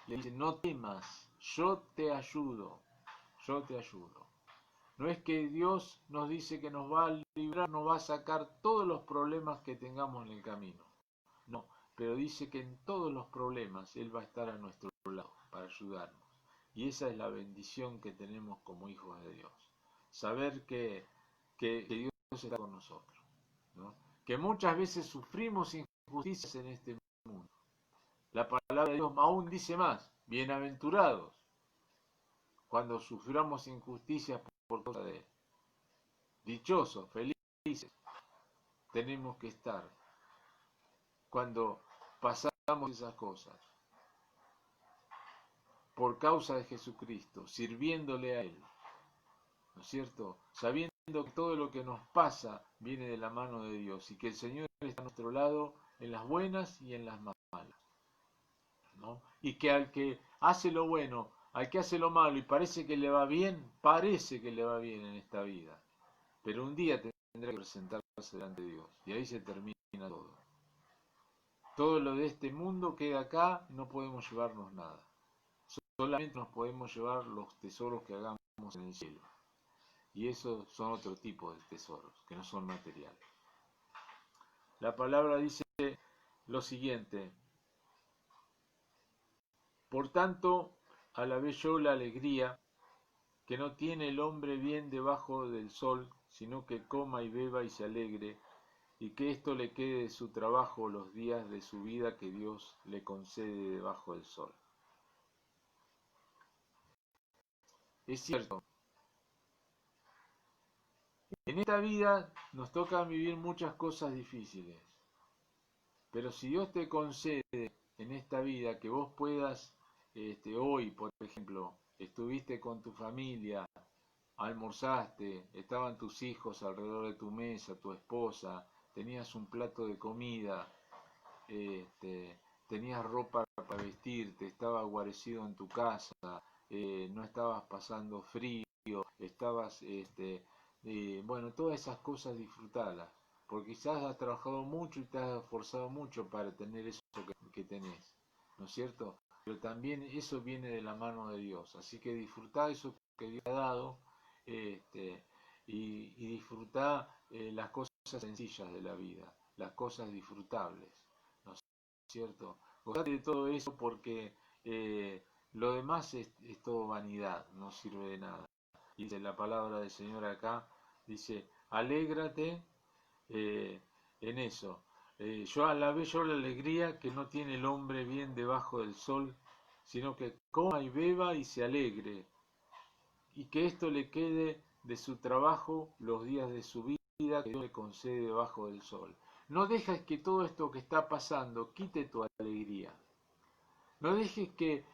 Le dice, no temas, yo te ayudo, yo te ayudo. No es que Dios nos dice que nos va a librar, nos va a sacar todos los problemas que tengamos en el camino. No, pero dice que en todos los problemas Él va a estar a nuestro lado para ayudarnos. Y esa es la bendición que tenemos como hijos de Dios. Saber que Dios está con nosotros, ¿no? Que muchas veces sufrimos injusticias en este mundo. La palabra de Dios aún dice más, bienaventurados cuando suframos injusticias por causa de Él. Dichosos, felices, tenemos que estar cuando pasamos esas cosas por causa de Jesucristo, sirviéndole a Él, ¿no es cierto? Sabiendo que todo lo que nos pasa viene de la mano de Dios y que el Señor está a nuestro lado en las buenas y en las malas, ¿no? Y que al que hace lo bueno, al que hace lo malo y parece que le va bien, parece que le va bien en esta vida, pero un día tendrá que presentarse delante de Dios y ahí se termina todo. Todo lo de este mundo queda acá, no podemos llevarnos nada. Solamente nos podemos llevar los tesoros que hagamos en el cielo. Y esos son otro tipo de tesoros, que no son materiales. La palabra dice lo siguiente. Por tanto, alabé yo la alegría que no tiene el hombre bien debajo del sol, sino que coma y beba y se alegre, y que esto le quede de su trabajo los días de su vida que Dios le concede debajo del sol. Es cierto, En esta vida nos toca vivir muchas cosas difíciles, pero si Dios te concede en esta vida que vos puedas, hoy, por ejemplo, estuviste con tu familia, almorzaste, estaban tus hijos alrededor de tu mesa, tu esposa, tenías un plato de comida, tenías ropa para vestirte, estabas guarecido en tu casa, no estabas pasando frío, estabas, bueno, todas esas cosas disfrutalas, porque quizás has trabajado mucho y te has esforzado mucho para tener eso que tenés, ¿no es cierto? Pero también eso viene de la mano de Dios, así que disfrutá eso que Dios te ha dado, y disfrutá las cosas sencillas de la vida, las cosas disfrutables, ¿no es cierto? Gozate de todo eso porque lo demás es todo vanidad, no sirve de nada. Dice la palabra del Señor acá, dice, alégrate en eso. Yo alabé yo la alegría que no tiene el hombre bien debajo del sol, sino que coma y beba y se alegre, y que esto le quede de su trabajo los días de su vida que Dios le concede debajo del sol. No dejes que todo esto que está pasando quite tu alegría. No dejes que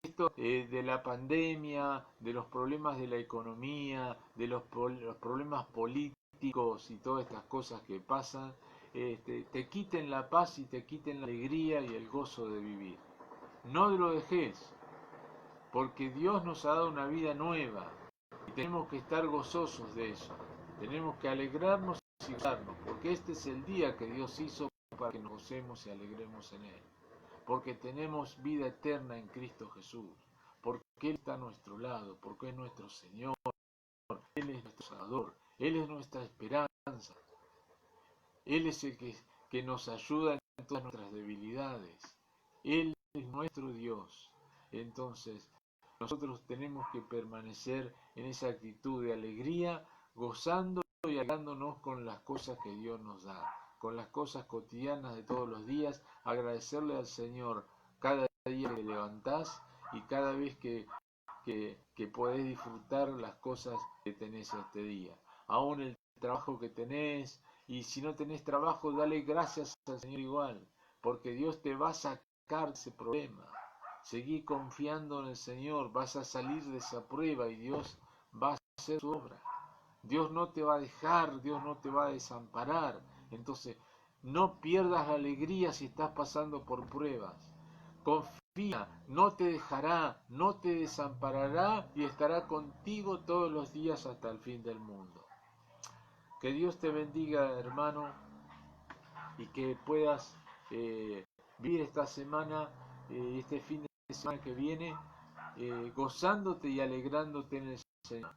esto de la pandemia, de los problemas de la economía, de los problemas políticos y todas estas cosas que pasan, te quiten la paz y te quiten la alegría y el gozo de vivir. No lo dejes, porque Dios nos ha dado una vida nueva y tenemos que estar gozosos de eso. Tenemos que alegrarnos y gozarnos, porque este es el día que Dios hizo para que nos gocemos y alegremos en Él. Porque tenemos vida eterna en Cristo Jesús, porque Él está a nuestro lado, porque es nuestro Señor, Él es nuestro Salvador, Él es nuestra esperanza, Él es el que nos ayuda en todas nuestras debilidades, Él es nuestro Dios. Entonces, nosotros tenemos que permanecer en esa actitud de alegría, gozando y alegrándonos con las cosas que Dios nos da, con las cosas cotidianas de todos los días, agradecerle al Señor cada día que te levantás y cada vez que podés disfrutar las cosas que tenés este día. Aún el trabajo que tenés, y si no tenés trabajo, dale gracias al Señor igual, porque Dios te va a sacar de ese problema. Seguí confiando en el Señor, vas a salir de esa prueba y Dios va a hacer su obra. Dios no te va a dejar, Dios no te va a desamparar. Entonces, no pierdas la alegría si estás pasando por pruebas. Confía, no te dejará, no te desamparará y estará contigo todos los días hasta el fin del mundo. Que Dios te bendiga, hermano, y que puedas vivir esta semana, este fin de semana que viene, gozándote y alegrándote en el Señor.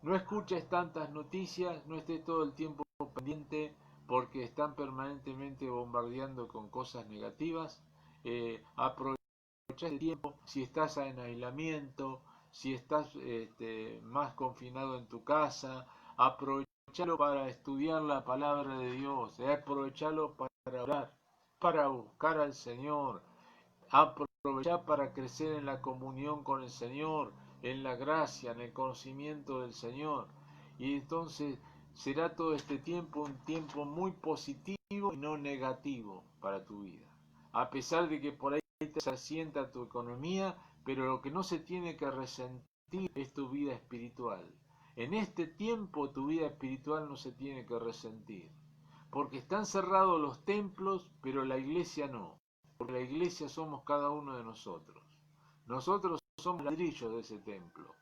No escuches tantas noticias, no estés todo el tiempo pendiente porque están permanentemente bombardeando con cosas negativas. Aprovecha el tiempo, si estás en aislamiento, si estás más confinado en tu casa, aprovechalo para estudiar la palabra de Dios, aprovechalo para orar, para buscar al Señor, aprovechar para crecer en la comunión con el Señor, en la gracia, en el conocimiento del Señor. Y entonces será todo este tiempo un tiempo muy positivo y no negativo para tu vida. A pesar de que por ahí se asienta tu economía, pero lo que no se tiene que resentir es tu vida espiritual. En este tiempo tu vida espiritual no se tiene que resentir, porque están cerrados los templos, pero la iglesia no. Porque la iglesia somos cada uno de nosotros. Nosotros somos ladrillos de ese templo.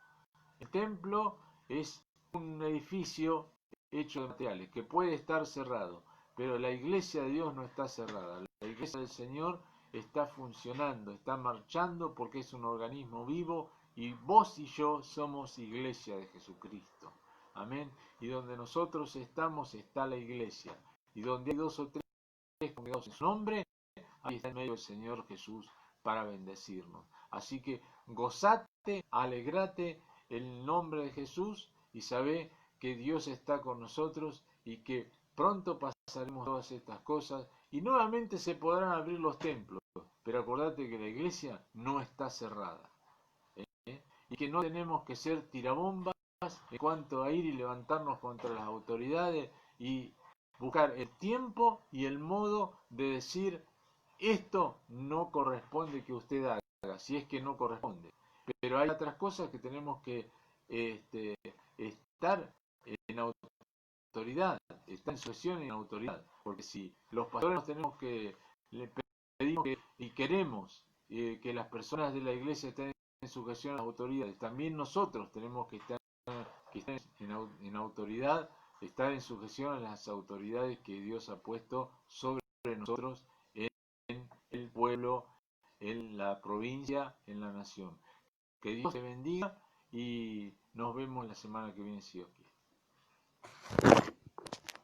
El templo es un edificio hecho de materiales que puede estar cerrado, pero la iglesia de Dios no está cerrada. La iglesia del Señor está funcionando, está marchando porque es un organismo vivo y vos y yo somos iglesia de Jesucristo. Amén. Y donde nosotros estamos está la iglesia. Y donde hay dos o tres congregados en su nombre, ahí está en medio el Señor Jesús para bendecirnos. Así que gozate, alegrate en el nombre de Jesús y sabé que Dios está con nosotros y que pronto pasaremos todas estas cosas y nuevamente se podrán abrir los templos. Pero acordate que la iglesia no está cerrada. Y que no tenemos que ser tirabombas en cuanto a ir y levantarnos contra las autoridades y buscar el tiempo y el modo de decir esto no corresponde que usted haga, si es que no corresponde. Pero hay otras cosas que tenemos que estar en autoridad, estar en sujeción y en autoridad. Porque si los pastores nos tenemos que, le pedimos y queremos que las personas de la iglesia estén en sujeción a las autoridades, también nosotros tenemos que estar en autoridad, estar en sujeción a las autoridades que Dios ha puesto sobre nosotros en el pueblo, en la provincia, en la nación. Que Dios te bendiga y nos vemos la semana que viene si Dios quiere.